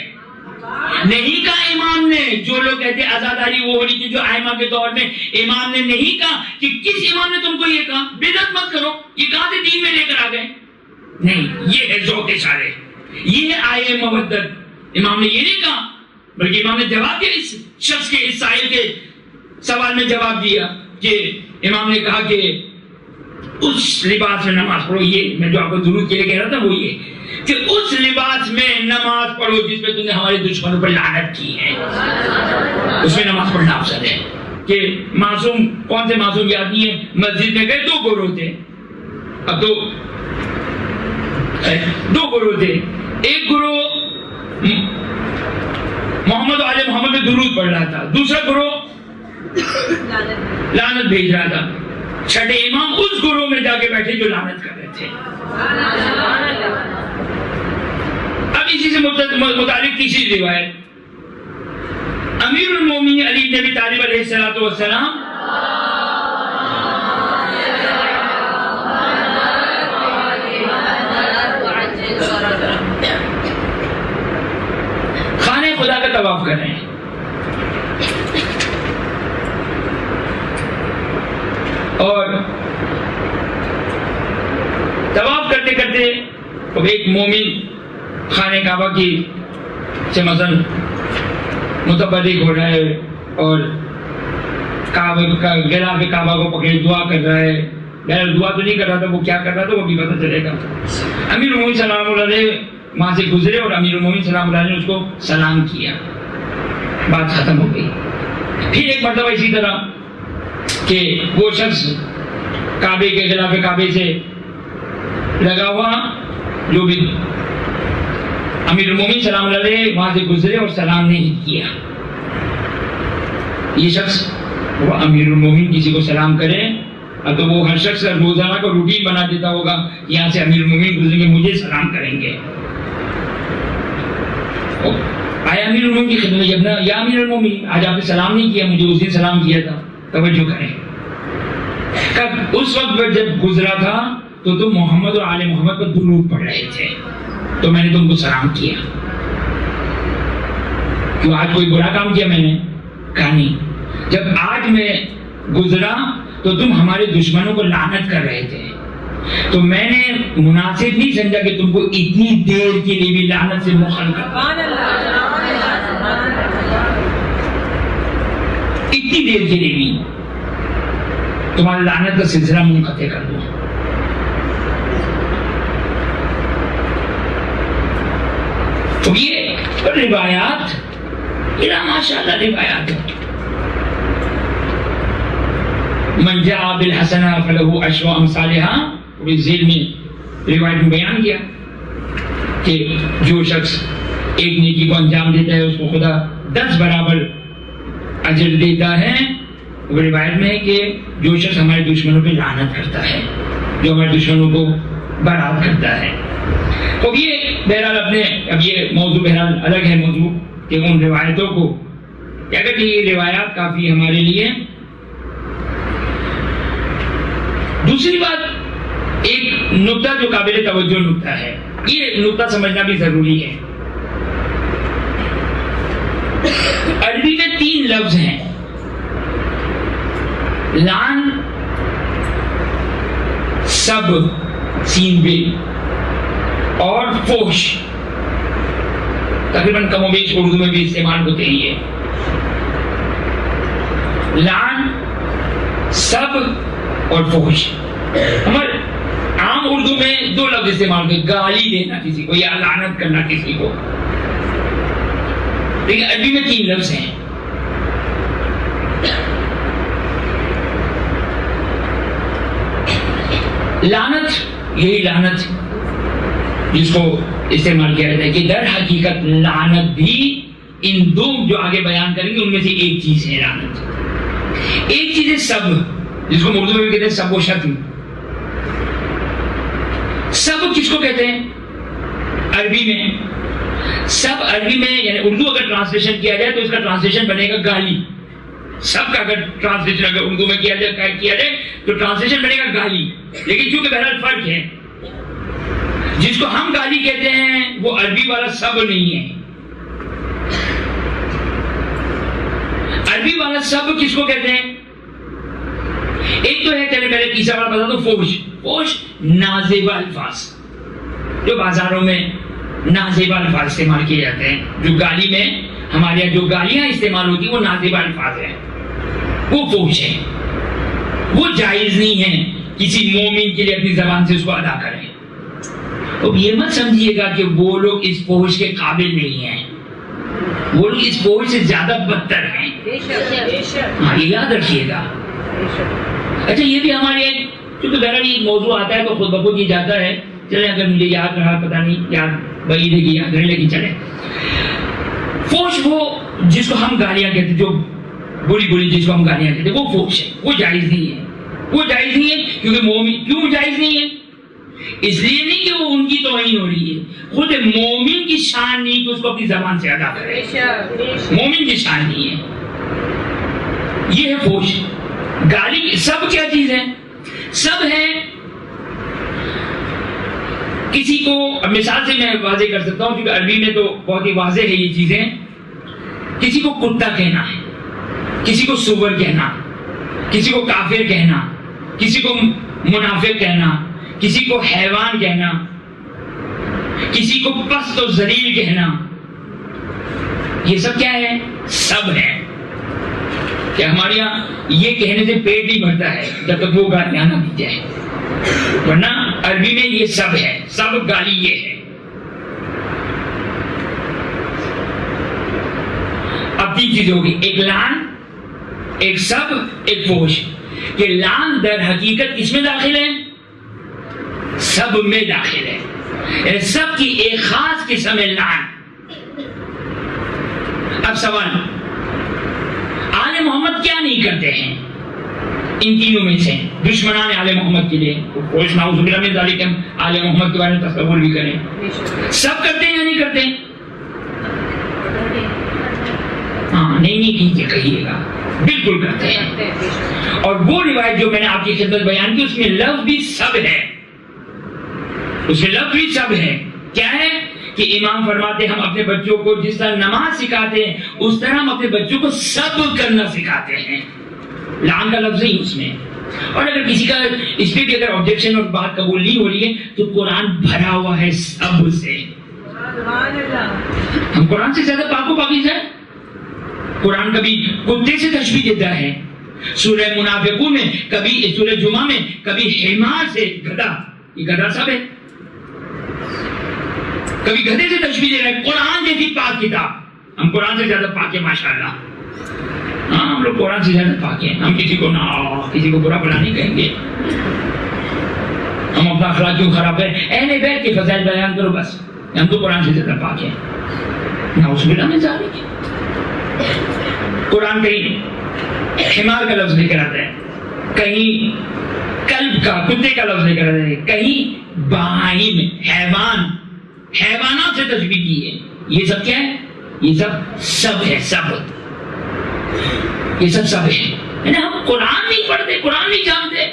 نہیں کہا امام نے. جو لوگ کہتے ہیں عزاداری وہ ہونی چاہیے جو ائمہ کے دور میں, امام نے نہیں کہا کہ کس امام نے تم کو یہ کہا بدعت مت کرو. یہ کہاں سے دین میں لے کر آ گئے؟ نہیں, یہ ہے ذوق اشارے, یہ ہے آئے مودت. امام نے یہ نہیں کہا, بلکہ امام نے جواب دیا اس شخص کے, اس سائل کے سوال میں جواب دیا کہ امام نے کہا کہ اس لباس میں نماز پڑھو. یہ میں جو آپ کو درود کے لیے کہہ رہا تھا وہ یہ کہ اس لباس میں نماز پڑھو جس میں تم نے ہمارے دشمنوں پر لعنت کی ہے, اس میں نماز پڑھنا افضل ہے. کہ معصوم کون سے معصوم یاد نہیں ہے, مسجد میں گئے 2 گروہ تھے, اب تو 2 گروہ تھے. ایک گروہ محمد و آل محمد میں درود پڑھ رہا تھا, دوسرا گروہ لعنت بھیج رہا تھا. چھٹے امام اس گروہ میں جا کے بیٹھے جو لعنت کر رہے تھے. اب اسی سے متعلق تیسری روایت, امیر المومنین علی بن ابی طالب علیہ الصلوۃ والسلام خانہ خدا کا طواف کر رہے ہیں. اور طواف کرتے کرتے اب ایک مومن خانہ کعبہ کی سے مثلا متبرک ہو رہا ہے اور غلاف کعبہ کو پکڑے دعا کر رہا ہے. بہرحال دعا تو نہیں کر رہا تھا, وہ کیا کر رہا تھا وہ بھی پتہ چلے گا. امیر المومنین سلام اللہ علیہ وہاں سے گزرے اور امیر المومنین سلام اللہ علیہ نے اس کو سلام کیا, بات ختم ہو گئی. پھر ایک مرتبہ اسی طرح کہ وہ شخص کعبے کے غلاف کعبے سے لگا ہوا جو بھی امیر المومنین سلام اللہ علیہ وہاں سے گزرے اور سلام نہیں کیا. یہ شخص وہ امیر المومنین کسی کو سلام کرے اب تو وہ ہر شخص روزانہ کو روٹین بنا دیتا ہوگا, یہاں سے امیر المومنین گزریں گے مجھے سلام کریں گے. آیا امیر المومنین کی خدمت جب نا, یا امیر المومنین آج آپ نے سلام نہیں کیا, مجھے اس دن سلام کیا تھا, توجہ کریں. اس وقت جب گزرا تھا تو تم محمد اور آل محمد پر درود پڑھ رہے تھے تو میں نے تم کو سلام کیا. کیوں آج کوئی برا کام کیا میں نے؟ کہا نہیں. جب آج میں گزرا تو تم ہمارے دشمنوں کو لعنت کر رہے تھے تو میں نے مناسب نہیں سمجھا کہ تم کو اتنی دیر کے لیے بھی لعنت سے مؤخر کر, اتنی دیر کے لیے بھی تمہارا لعنت کا سلسلہ منقطع کر دوں. تو یہ روایات ماشاءاللہ روایات من جاء بالحسنہ فلہ عشر امثالہا, اور اس ذیل میں روایت میں بیان کیا کہ جو شخص ایک نیکی کو انجام دیتا ہے اس کو خدا 10 برابر اجر دیتا ہے. وہ روایت میں ہے کہ جو شخص ہمارے دشمنوں پہ لعنت کرتا ہے, جو ہمارے دشمنوں کو برباد کرتا ہے. اب یہ بہرحال اپنے اب یہ موضوع بہرحال الگ ہے موضوع کہ ان روایتوں کو اگر یہ روایات کافی ہمارے لیے. دوسری بات ایک نقطہ جو قابل توجہ نقطہ ہے, یہ نقطہ سمجھنا بھی ضروری ہے. عربی میں 3 لفظ ہیں, لعن, سب سین بے اور فحش. تقریباً کم و بیش اردو میں بھی استعمال ہوتے ہیں یہ. لعن, سب اور فحش. ہمارے عام اردو میں 2 لفظ استعمال ہوتے ہیں, گالی دینا کسی کو یا لعنت کرنا کسی کو, لیکن عربی میں 3 لفظ ہیں. لعنت, یہی لعنت جس کو استعمال کیا جاتا ہے کہ در حقیقت لعنت بھی ان 2 جو آگے بیان کریں گے ان میں سے ایک چیز ہے لعنت. ایک چیز ہے سب, جس کو اردو میں بھی کہتے ہیں سب و شتم. سب کس کو کہتے ہیں عربی میں؟ سب عربی میں یعنی اردو اگر ٹرانسلیشن کیا جائے تو اس کا ٹرانسلیشن بنے گا گالی. سب کا اگر ٹرانسلیشن اگر اردو میں کیا جائے تو ٹرانسلیشن بنے گا گالی. لیکن چونکہ بہرحال فرق ہے, جس کو ہم گالی کہتے ہیں وہ عربی والا سب نہیں ہے. عربی والا سب کس کو کہتے ہیں؟ ایک تو ہے, چلے پہلے تیسرا والا بتا دو, فحش. فحش نازیبا الفاظ, جو بازاروں میں نازیبا الفاظ استعمال کیے جاتے ہیں. جو گالی میں ہمارے یہاں جو گالیاں استعمال ہوتی ہیں وہ نازیبا الفاظ ہیں, وہ فحش ہے, وہ جائز نہیں ہے. کسی مومن کے لیے اپنی زبان سے اس کو ادا کریں. اب یہ مت سمجھیے گا کہ وہ لوگ اس فحش کے قابل نہیں ہیں، وہ لوگ اس فحش سے زیادہ بدتر ہیں. ہاں یہ یاد رکھیے گا. اچھا یہ بھی ہمارے چونکہ بہرحال یہ موضوع آتا ہے تو خود بخود ہی جاتا ہے. چلے اگر مجھے یاد رہا پتہ نہیں یاد بعید ہے کہ یاد رہے، لیکن چلے فحش وہ جس کو ہم گالیاں کہتے، جو بری بری جس کو ہم گالیاں کہتے، وہ فحش ہے، وہ جائز نہیں ہے. وہ جائز نہیں ہے کیونکہ مومن کیوں جائز نہیں ہے؟ اس لیے نہیں کہ وہ ان کی توہین ہو رہی ہے، خود مومن کی شان نہیں کہ اس کو اپنی زبان سے ادا کرے. مومن کی شان نہیں ہے. یہ ہے فحش. گالی سب کیا چیز ہے؟ سب ہے کسی کو مثال سے میں واضح کر سکتا ہوں کیونکہ عربی میں تو بہت ہی واضح ہے یہ چیزیں. کسی کو کتا کہنا ہے، کسی کو سور کہنا، کسی کو کافر کہنا، کسی کو منافق کہنا، کسی کو حیوان کہنا، کسی کو پست و ذلیل کہنا، یہ سب کیا ہے؟ سب ہے. کہ ہمارے یہاں یہ کہنے سے پیٹ نہیں بھرتا ہے جب تک وہ گالیاں نہ دی جائے، ورنہ عربی میں یہ سب ہے. سب گالی یہ ہے. اب تین چیزیں ہوگی، ایک لعن، ایک سب، ایک فحش. کہ لعن در حقیقت کس میں داخل ہے؟ سب میں داخل ہے. سب کی ایک خاص قسم ہے لعن. اب سوال، آل محمد کیا نہیں کرتے ہیں ان تینوں میں سے؟ دشمنان آل محمد کے لیے فحش نعوذ باللہ من ذالک ہم آل محمد کے بارے میں تصور بھی کریں. سب کرتے ہیں یا نہیں کرتے؟ ہاں نہیں کیجیے، کہیے گا بالکل کرتے ہیں. اور وہ روایت جو میں نے آپ کی خدمت بیان کی اس میں لفظ بھی سب ہے، اس میں لفظ بھی سب ہے. کیا ہے کہ امام فرماتے ہیں ہم اپنے بچوں کو جس طرح نماز سکھاتے ہیں اس طرح ہم اپنے بچوں کو سب کرنا سکھاتے ہیں. لعن کا لفظ ہی اس میں. اور اگر کسی کا اس پہ بھی اگر آبجیکشن اور بات قبول نہیں ہو رہی ہے تو قرآن بھرا ہوا ہے سب سے. ہم قرآن سے زیادہ پاک و پاکیزہ ہے. قرآن کبھی کتے سے تشبیہ دیتا ہے، سورہ منافقون میں، کبھی سورہ جمعہ میں، کبھی حمار سے گدھا، یہ گدھا سب ہے. کبھی گدھے سے تشبیہ دے رہا ہے. قرآن جیسی پاک کتاب، ہم قرآن سے زیادہ پاک ہیں ماشاءاللہ. ہاں ہم لوگ قرآن سے زیادہ پاک ہیں. ہم کسی کو کسی کو برا بلا نہیں کہیں گے. ہم اپنا اخلاق کیوں خراب ہے؟ اہل بیت کے فضائل بیان کرو بس. ہم تو قرآن سے زیادہ پاک ہیں. نعوذ باللہ من ذالک. قرآن کہیں حمار کا لفظ لے کر آتا ہے، کہیں کلب کا کتے کا لفظ لے کر آتا ہے، کہیں بہائم حیوان حیوانات سے تشبیہ کی ہے. یہ سب کیا ہے؟ یہ سب ہے. سب یہ سب ہے. ہم قرآن نہیں پڑھتے، قرآن نہیں جانتے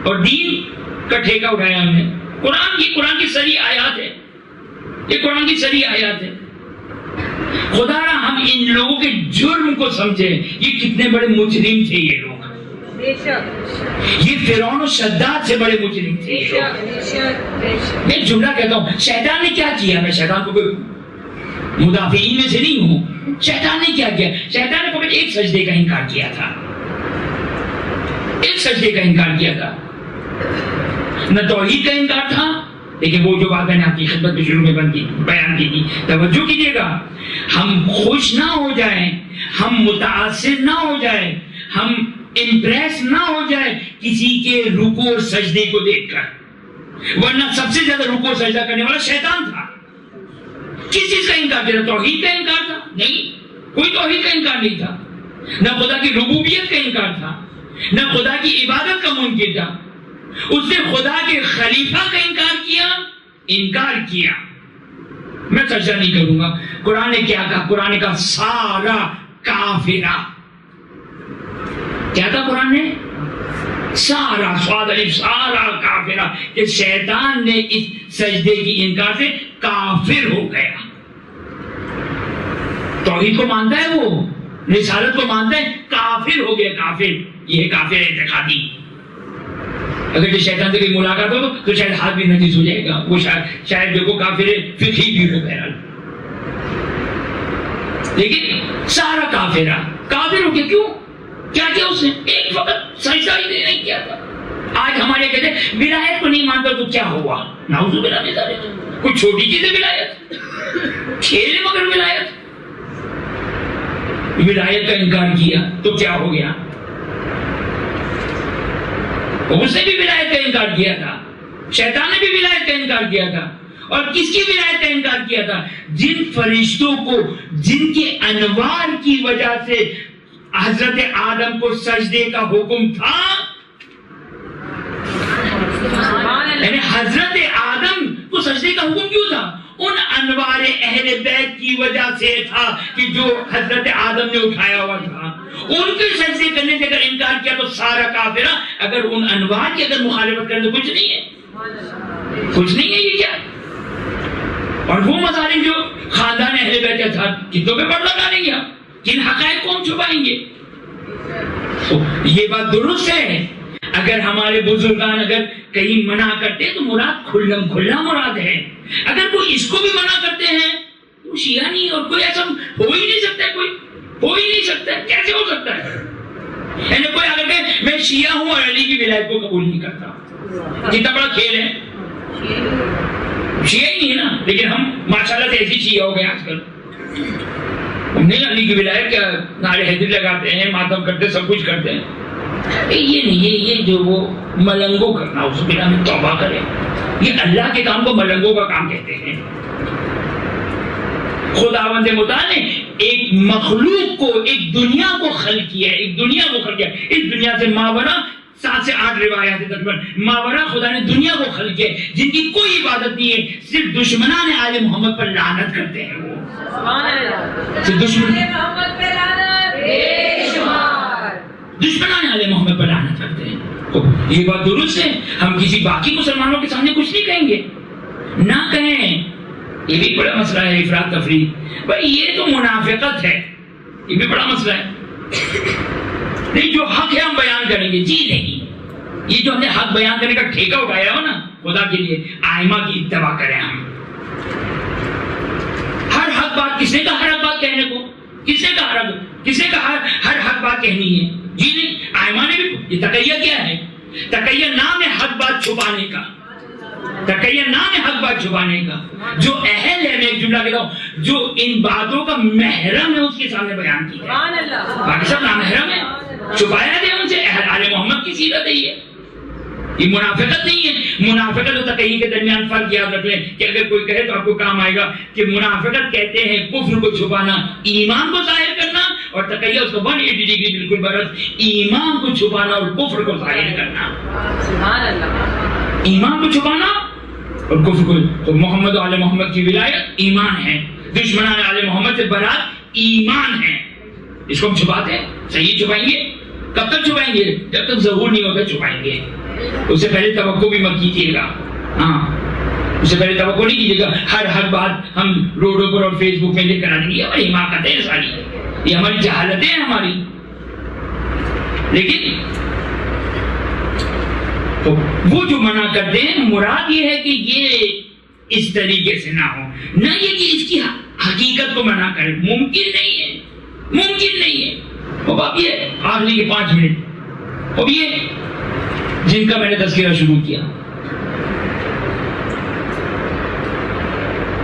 اور دین کا ٹھیکہ اٹھایا ہم نے. قرآن کی سری آیات ہے، یہ قرآن کی سری آیات ہے. خدا را ہم ان لوگوں کے جرم کو سمجھے. یہ کتنے بڑے مجرم تھے یہ لوگ. یہ فرعون و شداد سے بڑے مجرم تھے یہ لوگ. میں جملہ کہتا ہوں، شیطان نے کیا کیا؟ میں شیطان کو کوئی مدافعین میں سے نہیں ہوں. شیطان نے کیا کیا؟ شیطان نے فقط ایک سجدے کا انکار کیا تھا. ایک سجدے کا انکار کیا تھا. نہ توحید کا انکار تھا. لیکن وہ جو بات میں نے آپ کی خدمت میں شروع میں بیان کی تھی، توجہ کیجیے گا. ہم خوش نہ ہو جائیں، ہم متاثر نہ ہو جائیں، ہم امپریس نہ ہو جائے کسی کے رکوع اور سجدے کو دیکھ کر. ورنہ سب سے زیادہ رکوع اور سجدہ کرنے والا شیطان تھا. کس چیز کا انکار کیا تھا؟ توحید کا انکار تھا؟ نہیں، کوئی توحید کا انکار نہیں تھا. نہ خدا کی ربوبیت کا انکار تھا، نہ خدا کی عبادت کا منکر تھا. اس نے خدا کے خلیفہ کا انکار کیا. میں سجدہ نہیں کروں گا. قرآن نے کیا کہا؟ قرآن کا سارا کافرہ. کیا تھا قرآن نے؟ سارا سارا کافرہ. کہ شیطان نے اس سجدے کی انکار سے کافر ہو گیا. توحید کو مانتا ہے، وہ رسالت کو مانتا ہے، کافر ہو گیا. کافر، یہ کافر اعتقادی. اگر جو شیطان سے کوئی ملاقات ہو تو شاید ہاتھ بھی نجس ہو جائے گا. وہ شاید جو کو کافر فقہی بھی ہو بہرحال. لیکن سارا کافر ہو گیا. کیوں؟ کیا کیا اس نے؟ ایک وقت سجدہ ہی نہیں کیا تھا. آج ہمارے کہتے ہیں ولایت کو نہیں مانتا تو کیا ہوا؟ نعوذ باللہ من ذالک. کوئی چھوٹی چیز ہے ولایت؟ کھیل ہے مگر ولایت. ولایت کا انکار کیا تو کیا ہو گیا؟ اس نے بھی ولایت کا انکار کیا تھا. شیطان نے بھی ولایت کا انکار کیا تھا. اور کس کی ولایت کا انکار کیا تھا؟ جن فرشتوں کو جن کے انوار کی وجہ سے حضرت آدم کو سجدے کا حکم تھا. یعنی حضرت آدم کو سجدے کا حکم کیوں تھا؟ ان انوار اہل بیت کی وجہ سے تھا کہ جو حضرت آدم نے اٹھایا ہوا تھا. ان کے سجدے کرنے سے اگر انکار کیا تو سارا کافرہ. اگر ان انوار کی اگر مخالفت کرنے تو کچھ نہیں ہے. کچھ نہیں ہے یہ کیا؟ اور وہ مظالم جو خاندان اہل بیت کا تھا کتوں پہ پردہ ڈالیں گے؟ کن حقائق کو ہم چھپائیں گے؟ یہ بات درست ہے. اگر ہمارے بزرگان اگر کہیں منع کرتے تو مراد کھلم کھلا مراد ہے. اگر وہ اس کو بھی منع کرتے ہیں تو شیعہ نہیں. اور کوئی ایسا ہو ہی نہیں سکتا ہے. کوئی ہو ہی نہیں سکتا ہے. کیسے ہو سکتا ہے؟ یعنی کوئی اگر کہ میں شیعہ ہوں اور علی کی ولایت کو قبول نہیں کرتا، کتنا بڑا کھیل ہے. شیعہ ہی نہیں ہے نا. لیکن ہم ماشاءاللہ سے ایسی شیعہ ہو گئے آج کل. ہم نہیں علی کی ولایت کا نعرے حیدر لگاتے ہیں، ماتم کرتے، سب کچھ کرتے ہیں. یہ نہیں. یہ جو وہ ملنگوں کرنا، اس بنا میں توبہ کرے. یہ اللہ کے کام کو ملنگوں کا کام کہتے ہیں. خداوند متعال نے ایک مخلوق کو، ایک دنیا کو خلق کیا ہے. ایک دنیا کو خلق کیا. اس دنیا سے ماورا 7 سے 8 روایات تقریباً ماورا خدا نے دنیا کو خلق کیا ہے جن کی کوئی عبادت نہیں ہے. صرف دشمنان آل محمد پر لعنت کرتے ہیں. وہ دشمنان آل محمد پر لعنت کرتے ہیں. یہ بات درست ہے. ہم کسی باقی مسلمانوں کے سامنے کچھ نہیں کہیں گے، نہ کہیں. یہ بھی بڑا مسئلہ ہے افراط تفریط. بھائی یہ تو منافقت ہے. یہ بھی بڑا مسئلہ ہے. نہیں، جو حق ہے ہم بیان کریں گے. جی نہیں، یہ جو ہم نے حق بیان کرنے کا ٹھیکہ اٹھایا ہو نا خدا کے لیے، آئمہ کی اتباع کریں. ہم ہر حق بات، کس نے کہا ہر حق بات کہنے کو؟ کس نے کہا ہر حق بات کہنی ہے؟ جی نہیں. آئمہ نے بھی. یہ تقیہ کیا ہے؟ تقیہ نام ہے حق بات چھپانے کا. تقیہ نام ہے حق بات چھپانے کا. جو اہل ہے، میں ایک جملہ کہتا ہوں، جو ان باتوں کا محرم ہے اس کے سامنے بیان کی ہے. باقی سب نامحرم ہے، چھپایا دے ان سے. آل محمد کی سیرت ہے. یہ منافقت نہیں ہے. منافقت اور تقیہ کے درمیان فرق یاد رکھ لیں کہ اگر کوئی کہے تو آپ کو کام آئے گا کہ منافقت کہتے ہیں کفر کو چھپانا، ایمان کو ظاہر کرنا. اور تقیہ اس کو 180 ڈگری بالکل برعکس، ایمان کو چھپانا اور کفر کو ظاہر کرنا. ایمان کو چھپانا اور کفر کو. تو محمد و آل محمد کی ولایت ایمان ہے. دشمنان آل محمد سے برات ایمان ہے. اس کو ہم چھپاتے ہیں. صحیح چھپائیں گے. کب تک چھپائیں گے؟ جب تک ظہور نہیں ہوتا چھپائیں گے. اس سے پہلے توقع بھی مت کیجیے گا. ہاں، اس سے پہلے توقع نہیں کیجیے گا ہر حق بات ہم روڈوں پر اور فیس بک میں لے کر آ جائیں گے. ہماری حماقت ہے ساری. یہ ہماری جہالتیں ہیں ہماری. لیکن تو وہ جو منع کرتے ہیں مراد یہ ہے کہ یہ اس طریقے سے نہ ہو. نہ یہ کہ اس کی حقیقت کو منع کرے. ممکن نہیں ہے. ممکن نہیں ہے. اب آپ یہ آخری کے 5 منٹ اب یہ جن کا میں نے تذکرہ شروع کیا،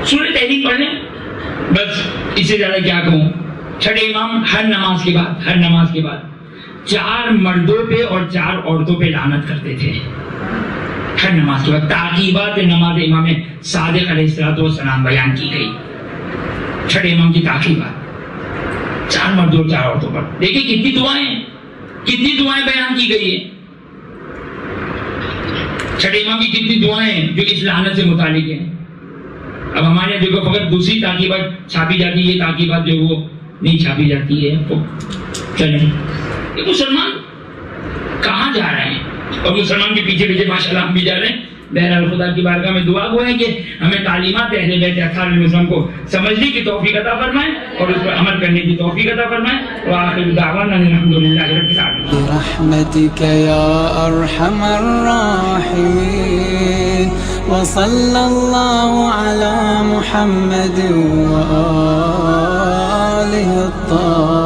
سورہ تحریم پڑھ لیں. بس اس سے زیادہ کیا کہوں. چھٹے امام ہر نماز کے بعد 4 مردوں پہ اور 4 عورتوں پہ لعنت کرتے تھے. ہر نماز کے بعد تعقیبات نماز امام صادق علیہ السلام بیان کی گئی. چھٹے امام کی تعقیبات 4 مردوں اور 4 عورتوں پر. دیکھیں کتنی دعائیں بیان کی گئی ہیں. چھٹے امام کی کتنی دعائیں جو اس لعنت سے متعلق ہیں. اب ہمارے دیکھو فقط دوسری تعقیبات چھاپی جاتی ہے. یہ تعقیبات جو وہ نہیں چھاپی جاتی ہے. چلیں، یہ مسلمان کہاں جا رہے ہیں؟ اور مسلمان کے پیچھے ماشاءاللہ ہم بھی جا رہے ہیں. بہرحال خدا کی بارگاہ میں دعا گو ہے کہ ہمیں تعلیمات اہل بیت اطہار المسلم کو سمجھنے کی توفیق عطا فرمائے اور اس پر عمل کرنے کی توفیق عطا فرمائے. وآخر دعوانا الحمدللہ رب العالمین. برحمتك يا أرحم الراحمين وصلى الله على محمد وآله الطاهرين.